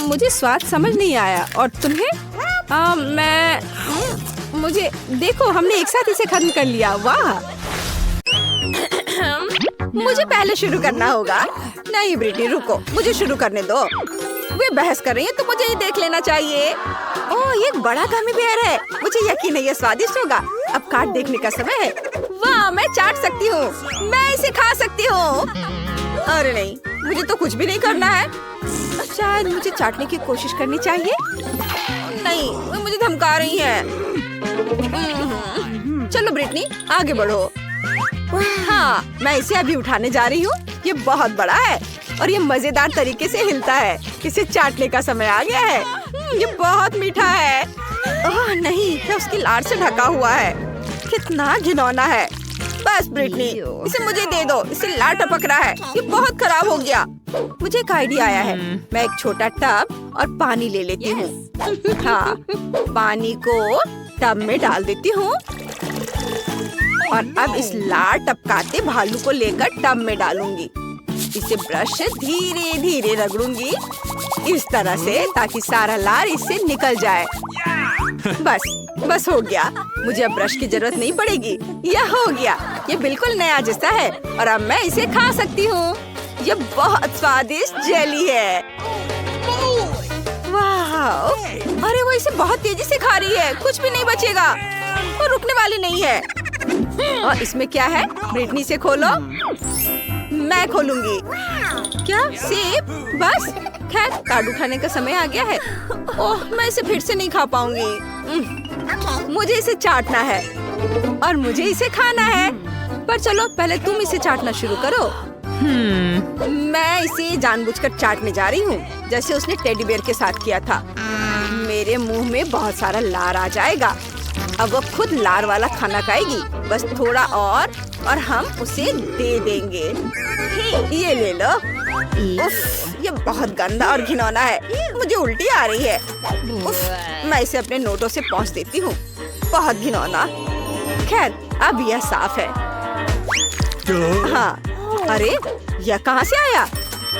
मुझे स्वाद समझ नहीं आया। और तुम्हें? मुझे देखो, हमने एक साथ इसे खत्म कर लिया। वाह। मुझे पहले शुरू करना होगा। नहीं ब्रिटी, रुको, मुझे शुरू करने दो। वे बहस कर रही हैं, तो मुझे ये देख लेना चाहिए। ओह, ये एक बड़ा गमी बेयर है। मुझे यकीन है ये स्वादिष्ट होगा। अब काट देखने का समय है। वाह, मैं चाट सकती हूँ। मैं इसे खा सकती हूँ। अरे नहीं, मुझे तो कुछ भी नहीं करना है। शायद मुझे चाटने की कोशिश करनी चाहिए। नहीं, वो मुझे धमका रही है। चलो ब्रिटनी, आगे बढ़ो। हाँ, मैं इसे अभी उठाने जा रही हूँ। ये बहुत बड़ा है और ये मजेदार तरीके से हिलता है। इसे चाटने का समय आ गया है। ये बहुत मीठा है। ओह नहीं, ये उसकी लार से ढका हुआ है। कितना घिनौना है। बस ब्रिटनी, इसे मुझे दे दो। इसे लार टपक रहा है। ये बहुत खराब हो गया। मुझे एक आइडिया आया है। मैं एक छोटा टब और पानी ले लेती हूँ। हाँ, पानी को टब में डाल देती हूँ और अब इस लार टपकाते भालू को लेकर टब में डालूंगी। इसे ब्रश से धीरे धीरे रगड़ूंगी इस तरह से ताकि सारा लार इससे निकल जाए। बस हो गया। मुझे अब ब्रश की जरूरत नहीं पड़ेगी। यह हो गया। ये बिल्कुल नया जैसा है और अब मैं इसे खा सकती हूँ। ये बहुत स्वादिष्ट जेली है। वाह! अरे वो इसे बहुत तेजी से खा रही है। कुछ भी नहीं बचेगा। वो रुकने वाली नहीं है। और इसमें क्या है? ब्रिटनी से खोलो। मैं खोलूंगी। क्या सेब? बस खैर, कार्डू खाने का समय आ गया है। ओह, मैं इसे फिर से नहीं खा पाऊंगी। मुझे इसे चाटना है और मुझे इसे खाना है। पर चलो पहले तुम इसे चाटना शुरू करो। मैं इसे जानबूझकर चाटने जा रही हूँ, जैसे उसने टेडी बेयर के साथ किया था। मेरे मुंह में बहुत सारा लार आ जाएगा। अब वो खुद लार वाला खाना खाएगी। बस थोड़ा और हम उसे दे देंगे। ये ले लो। उफ, ये बहुत गंदा और घिनौना है। मुझे उल्टी आ रही है। उफ, मैं इसे अपने नोटों से पोंछ देती हूँ। बहुत घिनौना। खैर, अब यह साफ है। हाँ, अरे यह कहाँ से आया?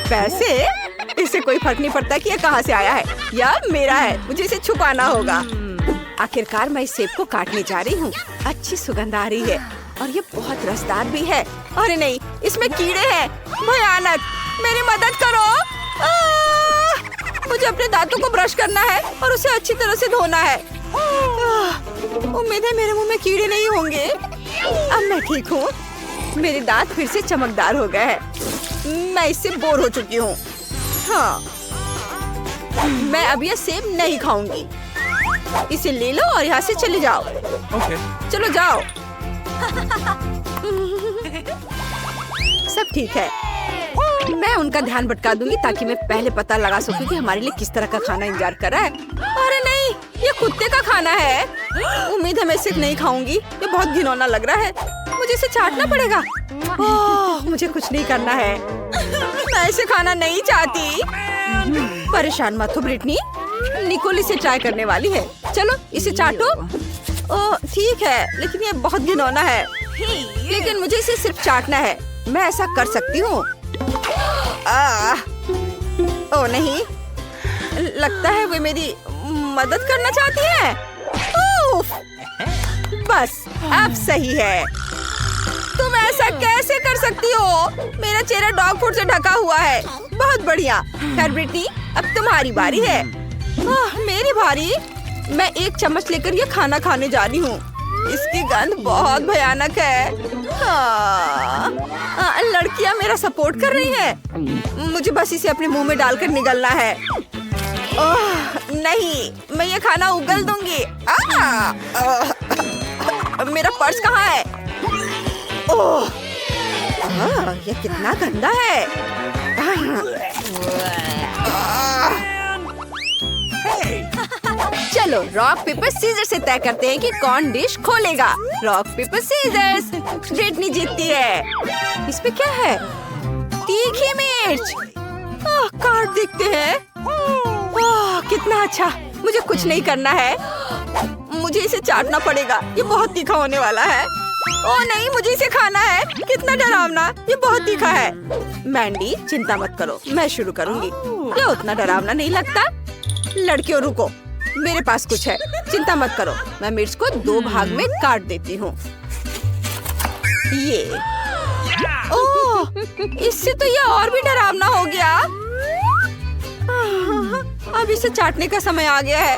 पैसे? इससे कोई फर्क नहीं पड़ता कि यह कहाँ से आया है। यह मेरा है। मुझे इसे छुपाना होगा। आखिरकार मैं इस सेब को काटने जा रही हूँ। अच्छी सुगंध आ रही है और ये बहुत रसदार भी है। अरे नहीं, इसमें कीड़े हैं। भयानक! मेरी मदद करो। मुझे अपने दांतों को ब्रश करना है और उसे अच्छी तरह से धोना है। उम्मीद है मेरे मुंह में कीड़े नहीं होंगे। अब मैं ठीक हूँ। मेरे दांत फिर से चमकदार हो गए हैं। मैं इससे बोर हो चुकी हूँ। हाँ, मैं अब यह सेब नहीं खाऊंगी। इसे ले लो और यहाँ से चले जाओ। चलो जाओ। सब ठीक है। मैं उनका ध्यान भटका दूंगी ताकि मैं पहले पता लगा सकूं कि हमारे लिए किस तरह का खाना इंतजार कर रहा है। अरे नहीं, ये कुत्ते का खाना है। उम्मीद है मैं इसे नहीं खाऊंगी। ये बहुत घिनौना लग रहा है। मुझे इसे चाटना पड़ेगा। ओह, मुझे कुछ नहीं करना है। मैं इसे खाना नहीं चाहती। परेशान मत हो ब्रिटनी। निकोल इसे ट्राई करने वाली है। चलो इसे चाटो। ओह ठीक है, लेकिन ये बहुत घिनौना है। लेकिन मुझे इसे सिर्फ चाटना है। मैं ऐसा कर सकती हूँ। ओह नहीं, लगता है वे मेरी मदद करना चाहती है। बस अब सही है। तुम ऐसा कैसे कर सकती हो? मेरा चेहरा डॉग फूड से ढका हुआ है। बहुत बढ़िया। खैर ब्रिटनी, अब तुम्हारी बारी है। मेरी बारी? मैं एक चम्मच लेकर ये खाना खाने जा रही हूँ। इसकी गंध बहुत भयानक है। लड़कियाँ मेरा सपोर्ट कर रही हैं। मुझे बस इसे अपने मुंह में डालकर निगलना है। नहीं, मैं ये खाना उगल दूंगी। मेरा पर्स कहाँ है? ओह, ये कितना गंदा है। चलो रॉक पेपर सीजर से तय करते हैं कि कौन डिश खोलेगा। Rock paper seizures. ब्रिटनी जीतती है। इस पे क्या है? तीखी मिर्च। कार्ड दिखते हैं। कितना अच्छा। मुझे कुछ नहीं करना है। मुझे इसे चाटना पड़ेगा। ये बहुत तीखा होने वाला है। ओह नहीं, मुझे इसे खाना है। कितना डरावना। ये बहुत तीखा है। मैंडी चिंता मत करो, मैं शुरू करूंगी। ये उतना डरावना नहीं लगता। लड़कियों रुको, मेरे पास कुछ है। चिंता मत करो, मैं मिर्च को 2 भाग में काट देती हूँ। ये ओह, इससे तो ये और भी डरावना हो गया। अब इसे चाटने का समय आ गया है।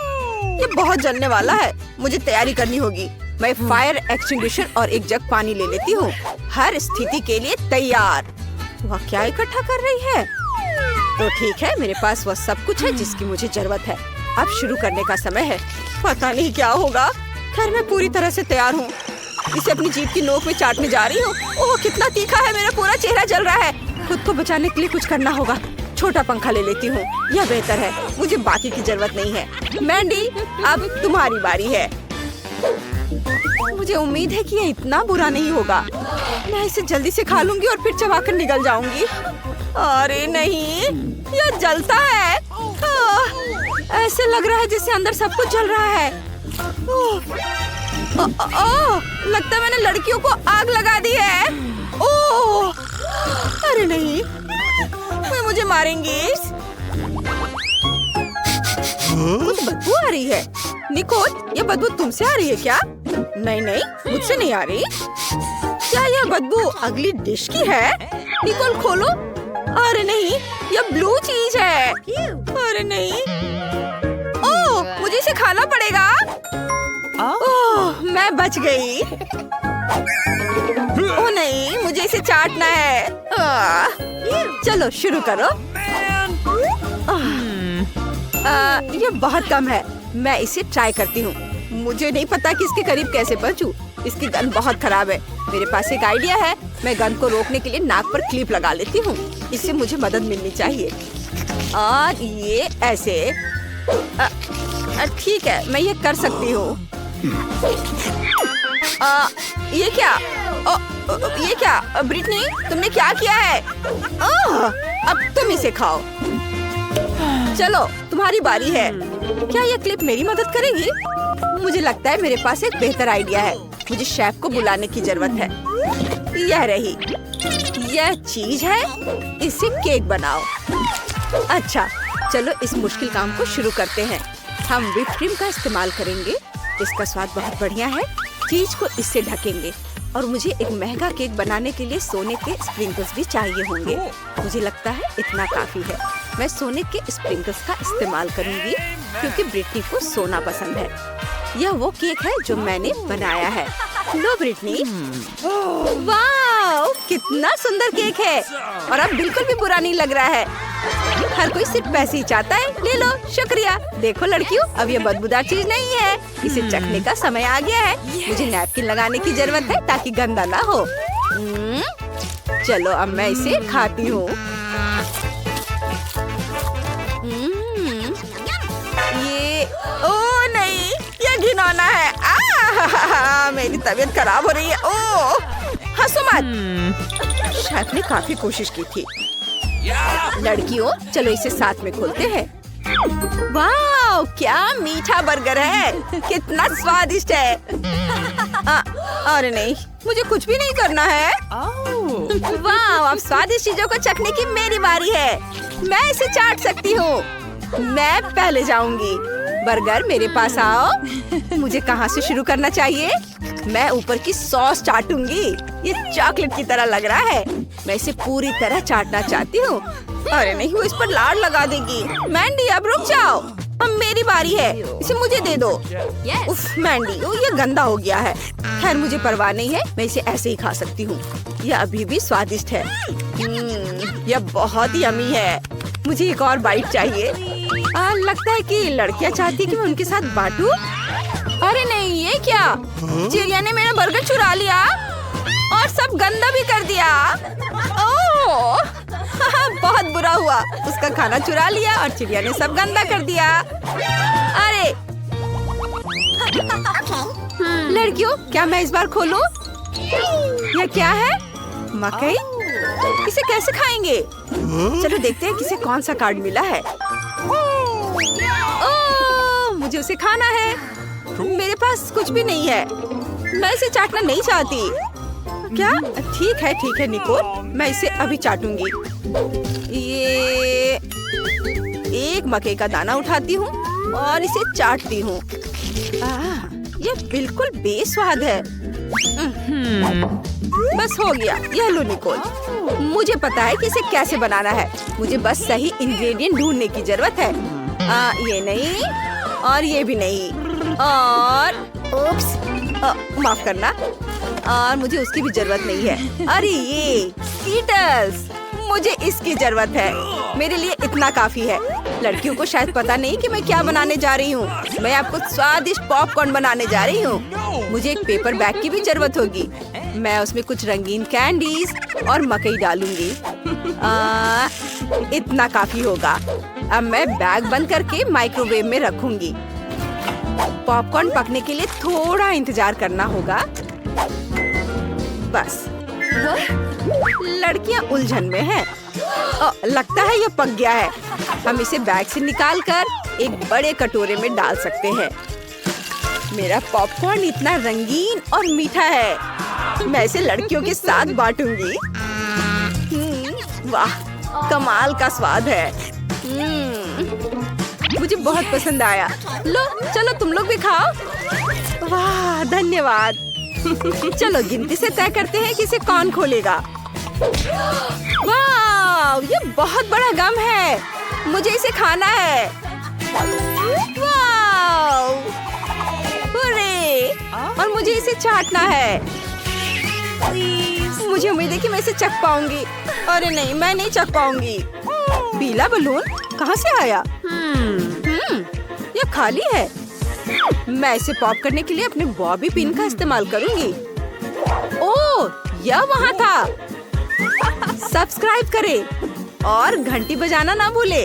ये बहुत जलने वाला है। मुझे तैयारी करनी होगी। मैं फायर एक्सटिंग्विशर और एक जग पानी ले लेती हूँ। हर स्थिति के लिए तैयार। वह क्या इकट्ठा कर रही है? तो ठीक है, मेरे पास वह सब कुछ है जिसकी मुझे जरूरत है। अब शुरू करने का समय है। पता नहीं क्या होगा। खैर, मैं पूरी तरह से तैयार हूँ। इसे अपनी जीभ की नोक में चाटने जा रही हूँ। ओह, कितना तीखा है, मेरा पूरा चेहरा जल रहा है। खुद को बचाने के लिए कुछ करना होगा। छोटा पंखा ले लेती हूँ, यह बेहतर है। मुझे बाकी की जरूरत नहीं है। मैंडी, अब तुम्हारी बारी है। मुझे उम्मीद है कि यह इतना बुरा नहीं होगा। मैं इसे जल्दी से खा लूंगी और फिर चबाकर निगल जाऊंगी। अरे नहीं, यह जलता है। ऐसे लग रहा है जैसे अंदर सब कुछ जल रहा है। लगता है मैंने लड़कियों को आग लगा दी है। ओह, अरे नहीं, वे मुझे मारेंगी। कुछ बदबू आ रही है। निकोल, यह बदबू तुमसे आ रही है क्या? नहीं नहीं, मुझसे नहीं आ रही। क्या यह बदबू अगली डिश की है? निकोल खोलो। अरे नहीं, यह ब्लू चीज है। अरे नहीं, ओह, मुझे इसे खाना पड़ेगा। ओह, मैं बच गई। ओह नहीं, मुझे इसे चाटना है। चलो शुरू करो। ये बहुत कम है। मैं इसे ट्राई करती हूँ। मुझे नहीं पता कि इसके करीब कैसे पहुँचूं। इसकी गंध बहुत खराब है। मेरे पास एक आइडिया है। मैं गंध को रोकने के लिए नाक पर क्लिप लगा लेती हूँ। इससे मुझे मदद मिलनी चाहिए। और ये ऐसे। ठीक है, मैं ये कर सकती हूँ। ये क्या? ये क्या? ब्रिटनी, तुमने क्या किया है? अब तुम इसे खाओ। चलो, तुम्हारी बारी है। क्या यह क्लिप मेरी मदद करेगी? मुझे लगता है मेरे पास एक बेहतर आइडिया है। मुझे शेफ को बुलाने की जरूरत है। यह रही, यह चीज है। इससे केक बनाओ। अच्छा, चलो इस मुश्किल काम को शुरू करते हैं। हम व्हिप क्रीम का इस्तेमाल करेंगे। इसका स्वाद बहुत बढ़िया है। चीज को इससे ढकेंगे। और मुझे एक महंगा केक बनाने के लिए सोने के स्प्रिंकल्स भी चाहिए होंगे। मुझे लगता है इतना काफी है। मैं सोने के स्प्रिंकल्स का इस्तेमाल करूंगी क्योंकि ब्रिटनी को सोना पसंद है। यह वो केक है जो मैंने बनाया है। लो ब्रिटनी। वाह, कितना सुंदर केक है। और अब बिल्कुल भी बुरा नहीं लग रहा है। हर कोई सिर्फ पैसे ही चाहता है। ले लो, शुक्रिया। देखो लड़कियों, अब ये बदबूदार चीज नहीं है। इसे चखने का समय आ गया है। मुझे नैपकिन लगाने की जरूरत है ताकि गंदा ना हो। चलो, अब मैं इसे खाती हूँ। ये, ओ नहीं, ये घिनौना है। मेरी तबीयत खराब हो रही है। ओह, हंसो मत। शेफ ने काफी कोशिश की थी। लड़कियों, चलो इसे साथ में खोलते हैं। वाह, क्या मीठा बर्गर है। कितना स्वादिष्ट है। अरे नहीं, मुझे कुछ भी नहीं करना है। वाह, अब स्वादिष्ट चीजों को चखने की मेरी बारी है। मैं इसे चाट सकती हूँ। मैं पहले जाऊंगी। बर्गर, मेरे पास आओ। मुझे कहाँ से शुरू करना चाहिए? मैं ऊपर की सॉस चाटूंगी। ये चॉकलेट की तरह लग रहा है। मैं इसे पूरी तरह चाटना चाहती हूँ। अरे नहीं, वो इस पर लाड़ लगा देगी। मैंडी, अब रुक जाओ। अब मेरी बारी है। इसे मुझे दे दो। उफ, मैंडी, ये गंदा हो गया है। खैर, मुझे परवाह नहीं है। मैं इसे ऐसे ही खा सकती हूँ। यह अभी भी स्वादिष्ट है। यह बहुत यम्मी है। मुझे एक और बाइट चाहिए। लगता है कि लड़कियाँ चाहती कि मैं उनके साथ बांटूं। अरे नहीं, ये क्या? चिड़िया ने मेरा बर्गर चुरा लिया और सब गंदा भी कर दिया। ओह, बहुत बुरा हुआ। उसका खाना चुरा लिया और चिड़िया ने सब गंदा कर दिया। अरे लड़कियों, क्या मैं इस बार खोलूं? यह क्या है? मकई? इसे कैसे खाएंगे? चलो देखते हैं किसे कौन सा कार्ड मिला है। ओह, मुझे उसे खाना है। मेरे पास कुछ भी नहीं है। मैं इसे चाटना नहीं चाहती। क्या? ठीक है निकोल, मैं इसे अभी चाटूंगी। ये एक मकई का दाना उठाती हूँ और इसे चाटती हूँ। ये बिल्कुल बेस्वाद है। बस हो गया। यह लो निकोल, मुझे पता है कि इसे कैसे बनाना है। मुझे बस सही इंग्रेडिएंट ढूंढने की जरूरत है। ये नहीं और ये भी नहीं और उप्स, माफ करना। और मुझे उसकी भी जरूरत नहीं है। अरे ये स्कीटल्स, मुझे इसकी जरूरत है। मेरे लिए इतना काफी है। लड़कियों को शायद पता नहीं कि मैं क्या बनाने जा रही हूँ। मैं आपको स्वादिष्ट पॉपकॉर्न बनाने जा रही हूँ। मुझे एक पेपर बैग की भी जरूरत होगी। मैं उसमें कुछ रंगीन कैंडीज और मकई डालूंगी। इतना काफी होगा। अब मैं बैग बंद करके माइक्रोवेव में रखूंगी। पॉपकॉर्न पकने के लिए थोड़ा इंतजार करना होगा। बस लड़कियां उलझन में हैं। लगता है ये पक गया है। हम इसे बैग से निकालकर एक बड़े कटोरे में डाल सकते हैं। मेरा पॉपकॉर्न इतना रंगीन और मीठा है। मैं इसे लड़कियों के साथ बांटूंगी। वाह, कमाल का स्वाद है। मुझे बहुत पसंद आया। लो चलो तुम लोग भी खाओ। वाह धन्यवाद। चलो गिनती से तय करते हैं कि इसे कौन खोलेगा। वाह, ये बहुत बड़ा गम है। मुझे इसे खाना है। वाह, अरे, और मुझे इसे चाटना है। मुझे उम्मीद है कि मैं इसे चख पाऊंगी। अरे नहीं, मैं नहीं चख पाऊंगी। पीला बलून कहाँ से आया? ये खाली है। मैं इसे पॉप करने के लिए अपने बॉबी पिन का इस्तेमाल करूंगी। ओह, यह वहाँ था। सब्सक्राइब करें और घंटी बजाना ना भूले।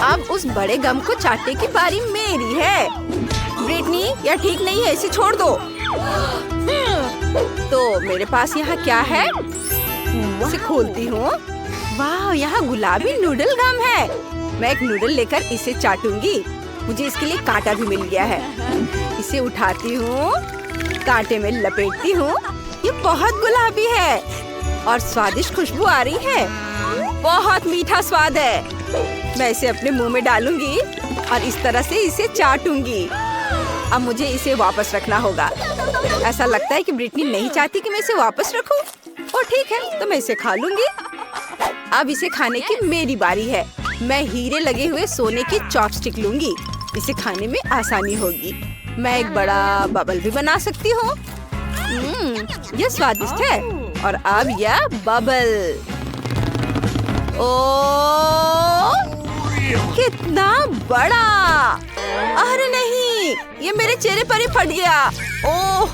अब उस बड़े गम को चाटने की बारी मेरी है। ब्रिटनी, यह ठीक नहीं है, इसे छोड़ दो। तो मेरे पास यहाँ क्या है? इसे खोलती हूँ। वाह, यहाँ गुलाबी नूडल गम है। मैं एक नूडल लेकर इसे चाटूंगी। मुझे इसके लिए कांटा भी मिल गया है। इसे उठाती हूँ, कांटे में लपेटती हूँ। ये बहुत गुलाबी है और स्वादिष्ट खुशबू आ रही है। बहुत मीठा स्वाद है। मैं इसे अपने मुंह में डालूंगी और इस तरह से इसे चाटूंगी। अब मुझे इसे वापस रखना होगा। ऐसा लगता है कि ब्रिटनी नहीं चाहती कि मैं इसे वापस रखूं। और ठीक है, तो मैं इसे खा लूंगी। अब इसे खाने की मेरी बारी है। मैं हीरे लगे हुए सोने की चॉपस्टिक लूंगी। इसे खाने में आसानी होगी। मैं एक बड़ा बबल भी बना सकती हूँ। यह स्वादिष्ट है। और अब यह बबल। ओ, कितना बड़ा! अरे नहीं, ये मेरे चेहरे पर ही फट गया। ओह,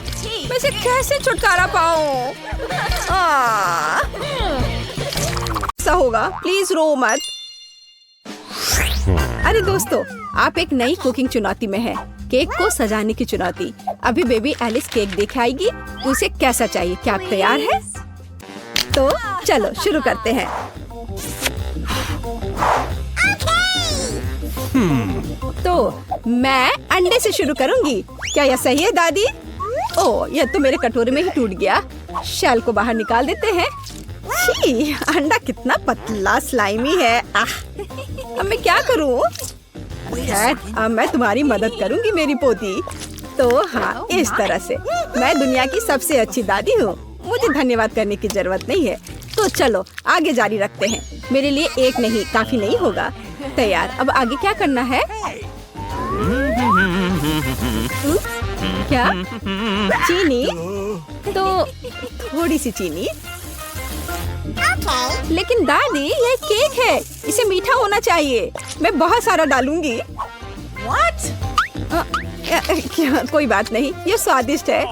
मैं इसे कैसे छुटकारा पाऊँ? ऐसा होगा, प्लीज रो मत। अरे दोस्तों, आप एक नई कुकिंग चुनौती में हैं। केक को सजाने की चुनौती। अभी बेबी एलिस केक देख आएगी। उसे कैसा चाहिए? क्या आप तैयार हैं? तो चलो शुरू करते हैं। तो मैं अंडे से शुरू करूंगी। क्या यह सही है दादी? ओह, यह तो मेरे कटोरे में ही टूट गया। शेल को बाहर निकाल देते हैं। छी, अंडा कितना पतला स्लाइमी है। अब मैं क्या करूं? खैर, अब मैं तुम्हारी मदद करूंगी मेरी पोती। तो हाँ, इस तरह से मैं दुनिया की सबसे अच्छी दादी हूँ। मुझे धन्यवाद करने की जरूरत नहीं है। तो चलो आगे जारी रखते हैं। मेरे लिए एक नहीं, काफी नहीं होगा। तैयार। अब आगे क्या करना है? क्या? चीनी? तो थोड़ी सी चीनी। लेकिन दादी, ये केक है, इसे मीठा होना चाहिए। मैं बहुत सारा डालूंगी। क्या? कोई बात नहीं, ये स्वादिष्ट है।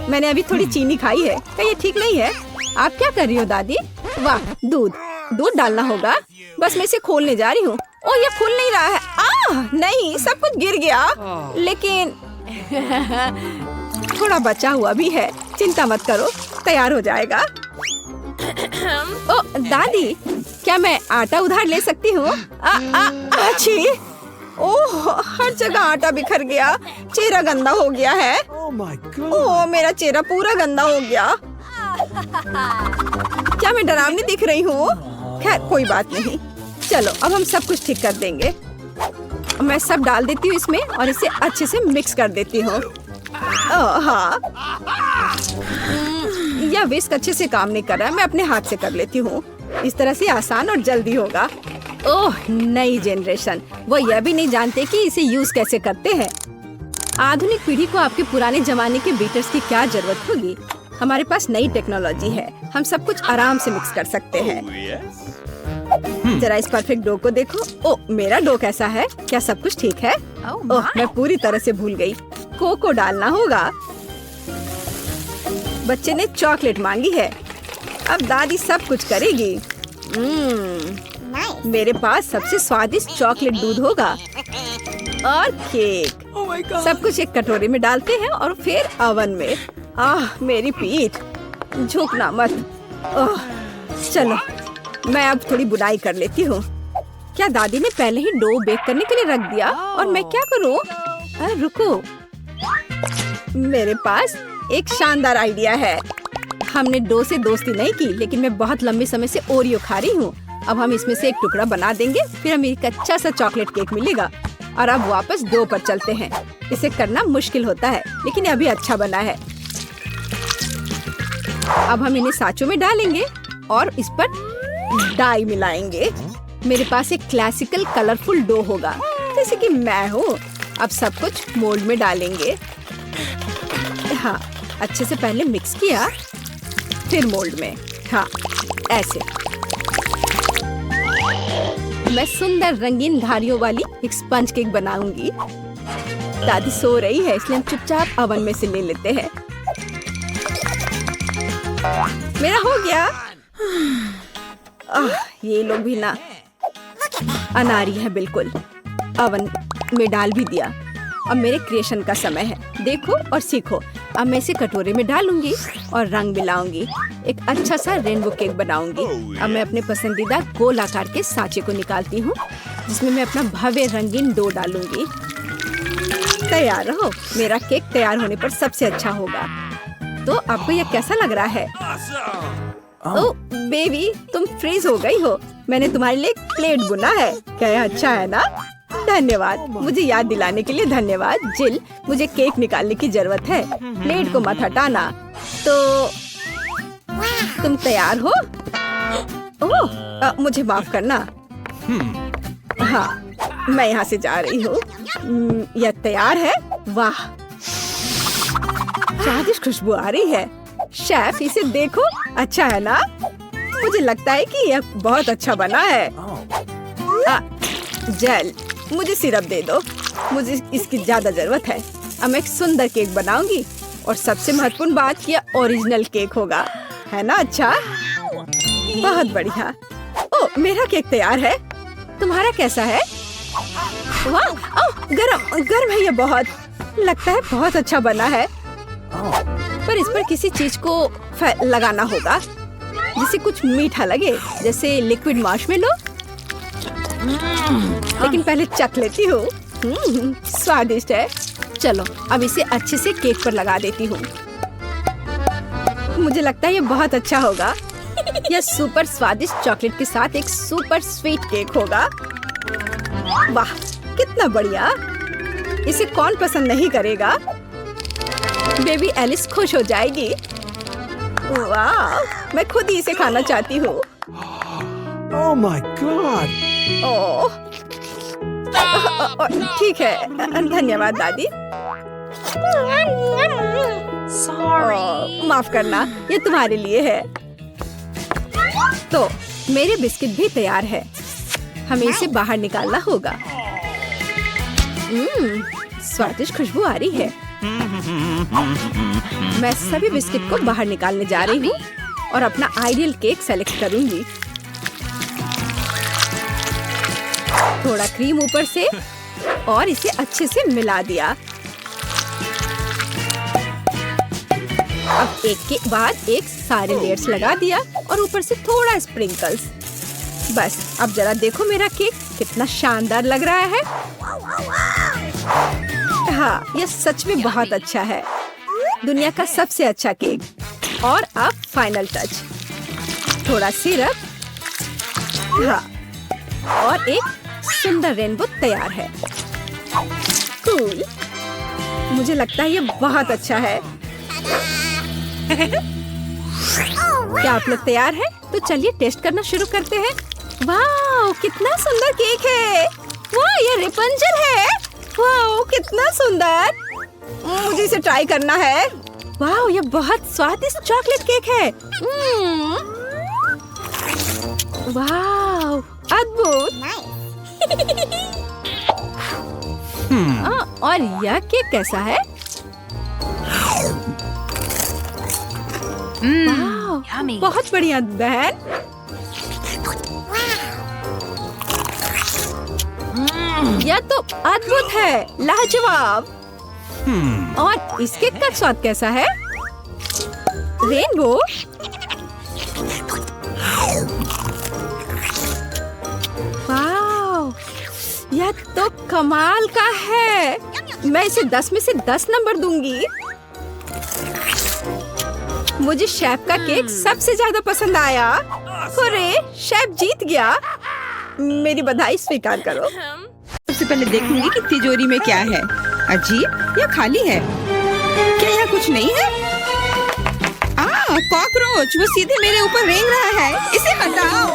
मैंने अभी थोड़ी चीनी खाई है। क्या ये ठीक नहीं है? आप क्या कर रही हो दादी? वाह, दूध डालना होगा। बस मैं इसे खोलने जा रही हूँ। ओ, ये खुल नहीं रहा है। नहीं, सब कुछ गिर गया। लेकिन थोड़ा बचा हुआ भी है। चिंता मत करो, तैयार हो जाएगा। ओ दादी, क्या मैं आटा उधार ले सकती हूँ? अच्छी। ओह, हर जगह आटा बिखर गया। चेहरा गंदा हो गया है। ओह, मेरा चेहरा पूरा गंदा हो गया। क्या मैं डरावनी दिख रही हूँ? खैर, कोई बात नहीं। चलो, अब हम सब कुछ ठीक कर देंगे। मैं सब डाल देती हूँ इसमें और इसे अच्छे से मिक्स कर देती हूँ। हाँ, यह विस्क अच्छे से काम नहीं कर रहा है। मैं अपने हाथ से कर लेती हूँ। इस तरह से आसान और जल्दी होगा। ओह, नई जनरेशन, वो यह भी नहीं जानते कि इसे यूज कैसे करते हैं। आधुनिक पीढ़ी को आपके पुराने जमाने के बीटर्स की क्या जरूरत होगी? हमारे पास नई टेक्नोलॉजी है, हम सब कुछ आराम से मिक्स कर सकते हैं। जरा इस परफेक्ट डो को देखो। ओ, मेरा डो कैसा है? क्या सब कुछ ठीक है? ओह, मैं पूरी तरह से भूल गई। कोको डालना होगा। बच्चे ने चॉकलेट मांगी है, अब दादी सब कुछ करेगी। मेरे पास सबसे स्वादिष्ट चॉकलेट दूध होगा और केक। सब कुछ एक कटोरे में डालते हैं और फिर ओवन में। मेरी पीठ, झुकना मत। चलो, मैं अब थोड़ी बुनाई कर लेती हूँ। क्या दादी ने पहले ही डो बेक करने के लिए रख दिया और मैं क्या करूँ? रुको, मेरे पास एक शानदार आइडिया है। हमने डो से दोस्ती नहीं की, लेकिन मैं बहुत लंबे समय से ओरियो खा रही हूँ। अब हम इसमें से एक टुकड़ा बना देंगे, फिर हमें एक अच्छा सा चॉकलेट केक मिलेगा। और अब वापस डो पर चलते हैं। इसे करना मुश्किल होता है, लेकिन अभी अच्छा बना है। अब हम इन्हें साँचों में डालेंगे और इस पर डाई मिलाएंगे। मेरे पास एक क्लासिकल कलरफुल डो होगा, जैसे कि मैं हूँ। अब सब कुछ मोल्ड में डालेंगे। हाँ, अच्छे से पहले मिक्स किया, फिर मोल्ड में। हाँ, ऐसे। मैं सुंदर रंगीन धारियों वाली एक स्पंज केक बनाऊंगी। दादी सो रही है, इसलिए हम चुपचाप ओवन में से ले लेते हैं। मेरा हो गया। ये लोग भी ना अनारी है बिल्कुल। ओवन में डाल भी दिया। अब मेरे क्रिएशन का समय है। देखो और सीखो। अब मैं इसे कटोरे में डालूंगी और रंग मिलाऊंगी। एक अच्छा सा रेनबो केक बनाऊंगी। अब मैं अपने पसंदीदा गोल आकार के सांचे को निकालती हूँ, जिसमें मैं अपना भव्य रंगीन डो डालूंगी। तैयार रहो, मेरा केक तैयार होने पर सबसे अच्छा होगा। तो आपको यह कैसा लग रहा है? ओह बेबी, तुम फ्रीज हो गई हो। मैंने तुम्हारे लिए एक प्लेट बुना है। क्या यह अच्छा है ना? धन्यवाद, मुझे याद दिलाने के लिए धन्यवाद। जिल, मुझे केक निकालने की जरूरत है। प्लेट को मत हटाना। तो तुम तैयार हो? ओह, मुझे माफ करना। हाँ, मैं यहाँ से जा रही हूँ। यह तैयार है। वाह, स्वादिष्ट खुशबू आ रही है। शेफ, इसे देखो, अच्छा है ना? मुझे लगता है कि यह बहुत अच्छा बना है। जेल, मुझे सिरप दे दो, मुझे इसकी ज्यादा जरूरत है। अब मैं एक सुंदर केक बनाऊंगी और सबसे महत्वपूर्ण बात, यह ओरिजिनल केक होगा, है ना? अच्छा, बहुत बढ़िया। ओह, मेरा केक तैयार है। तुम्हारा कैसा है? वाह, ओह, गरम है ये बहुत। लगता है बहुत अच्छा बना है। पर इस पर किसी चीज को लगाना होगा, जिससे कुछ मीठा लगे, जैसे लिक्विड मार्शमेलो। लेकिन पहले चख लेती हूँ। स्वादिष्ट है। चलो, अब इसे अच्छे से केक पर लगा देती हूँ। मुझे लगता है ये बहुत अच्छा होगा। यह सुपर स्वादिष्ट चॉकलेट के साथ एक सुपर स्वीट केक होगा। वाह, कितना बढ़िया। इसे कौन पसंद नहीं करेगा? बेबी एलिस खुश हो जाएगी। वाह, मैं खुद ही इसे खाना चाहती हूँ। Oh my God! ओह, ठीक है, धन्यवाद दादी। माफ करना, ये तुम्हारे लिए है। तो मेरे बिस्किट भी तैयार है। हमें इसे बाहर निकालना होगा। स्वादिष्ट खुशबू आ रही है। मैं सभी बिस्किट को बाहर निकालने जा रही हूँ और अपना आइडियल केक सेलेक्ट करूंगी। थोड़ा क्रीम ऊपर से और इसे अच्छे से मिला दिया। अब एक के बाद एक सारे लेयर्स लगा दिया और ऊपर से थोड़ा स्प्रिंकल्स। बस, अब जरा देखो मेरा केक कितना शानदार लग रहा है। हाँ, यह सच में बहुत अच्छा है। दुनिया का सबसे अच्छा केक। और अब फाइनल टच, थोड़ा सिरप। हाँ, और एक सुंदर रेनबो तैयार है। कूल, मुझे लगता है ये बहुत अच्छा है। क्या आप लोग तैयार हैं? तो चलिए टेस्ट करना शुरू करते हैं। वाह, कितना सुंदर केक है। वाह, ये रेपंजल है। वाह, कितना सुंदर। मुझे इसे ट्राई करना है। वाह, ये बहुत स्वादिष्ट चॉकलेट केक है। वाह, अद्भुत। और यह केक कैसा है? वाह, बहुत बढ़िया बहन। यह तो अद्भुत है, लाजवाब। और इस केक का स्वाद कैसा है? रेनबो। वाह, यह तो कमाल का है। मैं इसे 10 में से 10 नंबर दूंगी। मुझे शेफ का केक सबसे ज्यादा पसंद आया। अरे, शेफ जीत गया। मेरी बधाई स्वीकार करो। सबसे पहले देखूंगी कि तिजोरी में क्या है। अजीब, यह खाली है। क्या यहाँ कुछ नहीं है? कॉकरोच, वो सीधे मेरे ऊपर रेंग रहा है। इसे हटाओ।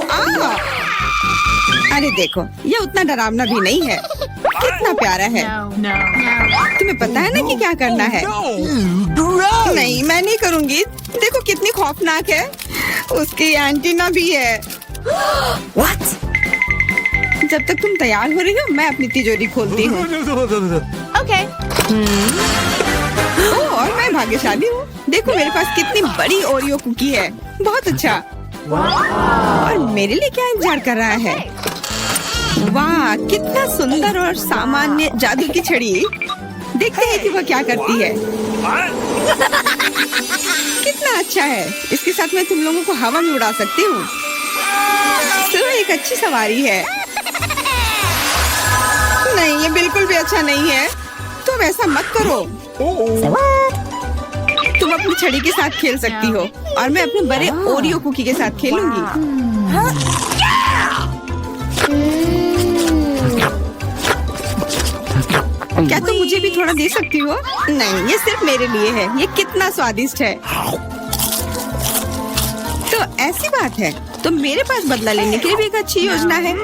अरे देखो, यह उतना डरावना भी नहीं है। कितना प्यारा है। तुम्हें पता है ना कि क्या करना है? नहीं, मैं नहीं करूँगी। देखो कितनी खौफनाक है। उसकी एंटीना भी है। What? जब तक तुम तैयार हो रही हो, मैं अपनी तिजोरी खोलती हूँ। Okay. और मैं भाग्यशाली हूँ। देखो मेरे पास कितनी बड़ी ओरियो कुकी है। बहुत अच्छा। और मेरे लिए क्या इंतजार कर रहा है? वाह, कितना सुंदर और सामान्य जादू की छड़ी। देखते हैं कि वह क्या करती है। कितना अच्छा है। इसके साथ मैं तुम लोगों को हवा में उड़ा सकती हूँ। तो एक अच्छी सवारी है। नहीं, ये बिल्कुल भी अच्छा नहीं है। तुम ऐसा मत करो। तुम अपनी छड़ी के साथ खेल सकती हो और मैं अपने बड़े ओरियो कुकी के साथ खेलूंगी। क्या तुम मुझे भी थोड़ा दे सकती हो? नहीं, ये सिर्फ मेरे लिए है। ये कितना स्वादिष्ट है। तो ऐसी बात है, तो मेरे पास बदला लेने के लिए भी एक अच्छी योजना है।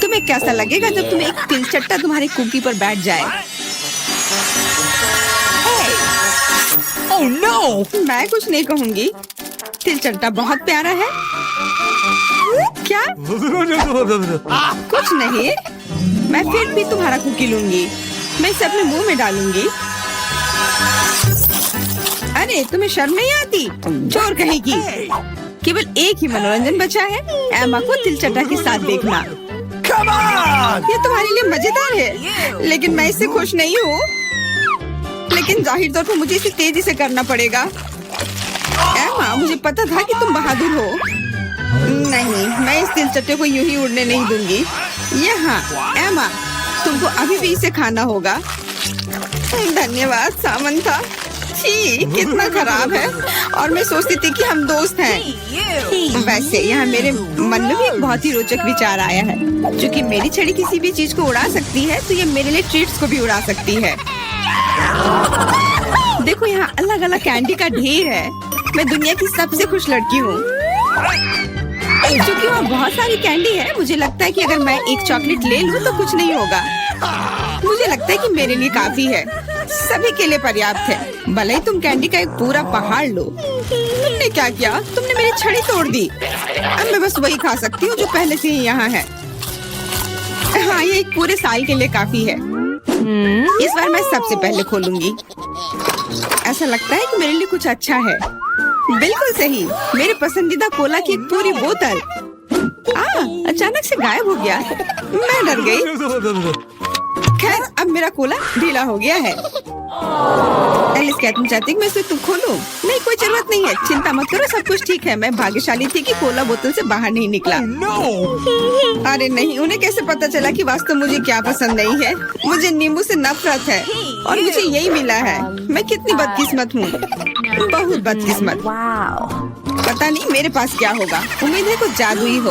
तुम्हें कैसा लगेगा जब तुम्हें एक तिलचट्टा तुम्हारी कुकी पर बैठ जाए? Oh no! मैं कुछ नहीं कहूँगी। तिलचट्टा बहुत प्यारा है। क्या? कुछ नहीं। मैं फिर भी तुम्हारा कुकी लूंगी। मैं इसे अपने मुंह में डालूंगी। अरे, तुम्हें शर्म नहीं आती? चोर कहेगी। केवल एक ही मनोरंजन बचा है, एमा को तिलचट्टा के साथ देखना। Come on! ये तुम्हारे लिए मजेदार है, लेकिन मैं इससे खुश नहीं हूँ। लेकिन जाहिर तौर पर मुझे इसे तेजी से करना पड़ेगा। एमा, मुझे पता था कि तुम बहादुर हो। नहीं, मैं इस तिलचट्टे को यूं ही उड़ने नहीं दूंगी। यहाँ, एमा, तुमको अभी भी इसे खाना होगा। धन्यवाद सामंथा। छी, कितना खराब है। और मैं सोचती थी कि हम दोस्त हैं। वैसे यहाँ मेरे मन में भी एक बहुत ही रोचक विचार आया है। क्योंकि मेरी छड़ी किसी भी चीज को उड़ा सकती है, तो ये मेरे लिए ट्रीट्स को भी उड़ा सकती है। देखो, यहाँ अलग अलग कैंडी का ढेर है। मैं दुनिया की सबसे खुश लड़की हूँ। क्योंकि वहाँ बहुत सारी कैंडी है, मुझे लगता है कि अगर मैं एक चॉकलेट ले लूँ तो कुछ नहीं होगा। मुझे लगता है कि मेरे लिए काफी है। सभी के लिए पर्याप्त है। भले ही तुम कैंडी का एक पूरा पहाड़ लो। तुमने क्या किया? तुमने मेरी छड़ी तोड़ दी। अब मैं बस वही खा सकती हूँ जो पहले से ही यहाँ है। हाँ, ये एक पूरे साल के लिए काफी है। इस बार मैं सबसे पहले खोलूंगी। ऐसा लगता है कि मेरे लिए कुछ अच्छा है। बिल्कुल सही, मेरे पसंदीदा कोला की एक पूरी बोतल। अचानक से गायब हो गया। मैं डर गई। खैर, अब मेरा कोला ढीला हो गया है। एलिस, क्या तुम चाहती कि मैं इसे तुम खोलूं? नहीं, कोई जरूरत नहीं है। चिंता मत करो, सब कुछ ठीक है। मैं भाग्यशाली थी कि कोला बोतल से बाहर नहीं निकला। अरे नहीं, उन्हें कैसे पता चला कि वास्तव मुझे क्या पसंद नहीं है? मुझे नींबू से नफरत है और मुझे यही मिला है। मैं कितनी बदकिस्मत हूँ, बहुत बदकिस्मत। पता नहीं मेरे पास क्या होगा। उम्मीद है कुछ जादुई हो।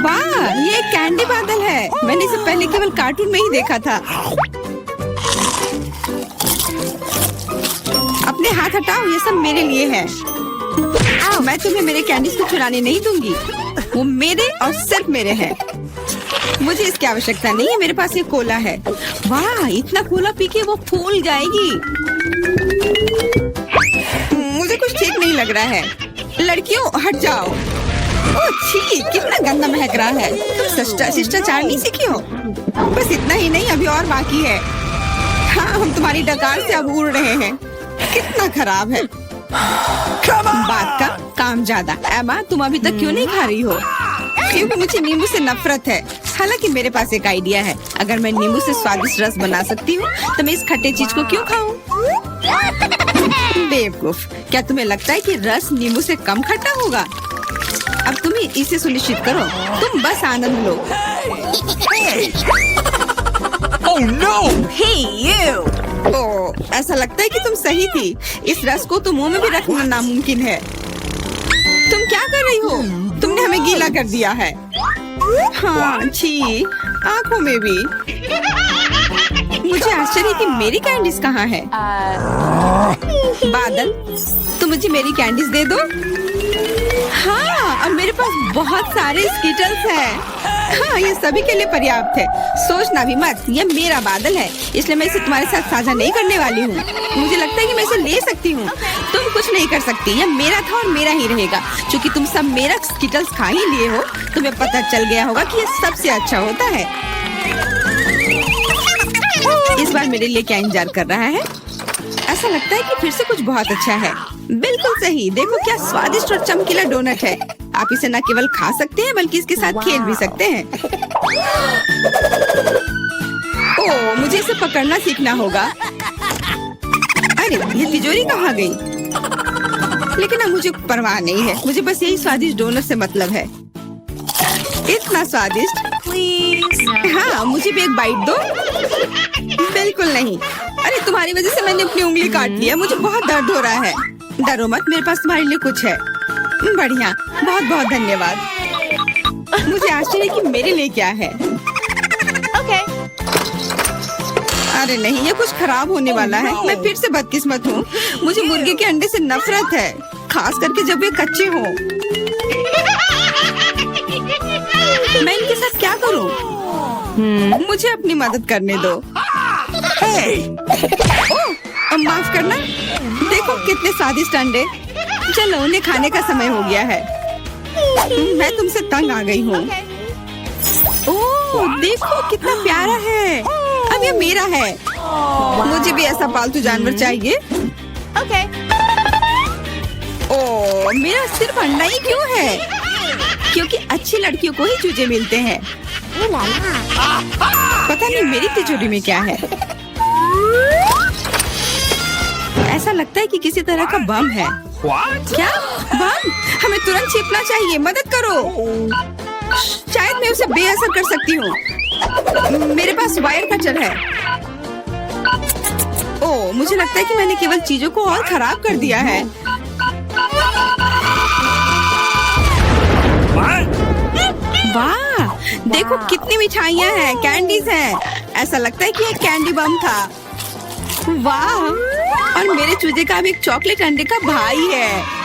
वाह, ये एक कैंडी बादल है। मैंने इसे पहले केवल कार्टून में ही देखा था। अपने हाथ हटाओ, ये सब मेरे लिए है। मैं तुम्हें मेरे कैंडीज को चुराने नहीं दूंगी। वो मेरे और सिर्फ मेरे हैं। मुझे इसकी आवश्यकता नहीं है। मेरे पास ये कोला है। वाह, इतना कोला पी के वो फूल जाएगी। मुझे कुछ ठीक नहीं लग रहा है। लड़कियों हट जाओ। ओह छी, कितना गंदा महक रहा है। तुम शिष्टाचार नहीं सीखी हो? बस इतना ही नहीं, अभी और बाकी है। हाँ, हम तुम्हारी डकार से अब उड़ रहे हैं। कितना खराब है। बात का काम ज्यादा। एमा, तुम अभी तक क्यों नहीं खा रही हो? क्योंकि मुझे नींबू से नफरत है। हालांकि मेरे पास एक आइडिया है। अगर मैं नींबू से स्वादिष्ट रस बना सकती हूँ तो मैं इस खट्टे चीज को क्यों खाऊं? बेवकूफ, क्या तुम्हें लगता है कि रस नींबू से कम खट्टा होगा? अब तुम ही इसे सुनिश्चित करो। तुम बस आनंद लो। Oh no! Hey you! ओह, ऐसा लगता है कि तुम सही थी। इस रस को तो मुंह में भी रखना नामुमकिन है। तुम क्या कर रही हो? तुमने हमें गीला कर दिया है। हाँ, छी, आंखों में भी। मुझे आश्चर्य है कि मेरी कैंडीज कहाँ है? बादल, तुम मुझे मेरी कैंडीज दे दो। हाँ, अब मेरे पास बहुत सारे स्कीटल्स हैं। हाँ, ये सभी के लिए पर्याप्त है। सोचना भी मत, ये मेरा बादल है, इसलिए मैं इसे तुम्हारे साथ साझा नहीं करने वाली हूँ। मुझे लगता है कि मैं इसे ले सकती हूँ। तुम कुछ नहीं कर सकती। ये मेरा था और मेरा ही रहेगा। क्योंकि तुम सब मेरा स्कीटल्स खा ही लिए हो, तुम्हें पता चल गया होगा कि ये सबसे अच्छा होता है। इस बार मेरे लिए क्या इंतजार कर रहा है? ऐसा लगता है कि फिर से कुछ बहुत अच्छा है। बिल्कुल सही। देखो क्या स्वादिष्ट और चमकीला डोनट है। आप इसे न केवल खा सकते हैं बल्कि इसके साथ खेल भी सकते हैं। ओह, मुझे इसे पकड़ना सीखना होगा। अरे, ये तिजोरी कहाँ गई? लेकिन अब मुझे परवाह नहीं है। मुझे बस यही स्वादिष्ट डोनट से मतलब है। इतना स्वादिष्ट। हाँ, मुझे भी एक बाइट दो। बिल्कुल नहीं। अरे, तुम्हारी वजह से मैंने अपनी उंगली काट लिया। मुझे बहुत दर्द हो रहा है। डरो मत, मेरे पास तुम्हारे लिए कुछ है। बढ़िया, बहुत बहुत धन्यवाद। मुझे आश्चर्य है कि मेरे लिए क्या है। अरे नहीं, ये कुछ खराब होने वाला है। मैं फिर से बदकिस्मत हूँ। मुझे मुर्गे के अंडे से नफरत है, खास करके जब वे कच्चे हों। मैं इनके साथ क्या करूँ? मुझे अपनी मदद करने दो। ओह, माफ करना। देखो कितने स्वादिष्ट अंडे। चलो, उन्हें खाने का समय हो गया है। मैं तुमसे तंग आ गई हूँ। ओह, देखो कितना प्यारा है। अब ये मेरा है। मुझे भी ऐसा पालतू जानवर चाहिए। ओह, मेरा सिर्फ अंडा ही क्यों है? क्योंकि अच्छी लड़कियों को ही चूजे मिलते हैं। पता नहीं मेरी तिजोरी में क्या है। ऐसा लगता है कि किसी तरह का बम है। क्या बम? हमें तुरंत छिपना चाहिए। मदद करो। शायद मैं उसे बेअसर कर सकती हूँ। मेरे पास वायर कटर है। ओह, मुझे लगता है कि मैंने केवल चीजों को और खराब कर दिया है। वाह, देखो कितनी मिठाइयाँ हैं, कैंडीज हैं। ऐसा लगता है कि एक कैंडी बम था। वाह, और मेरे चूजे का अब एक चॉकलेट अंडे का भाई है।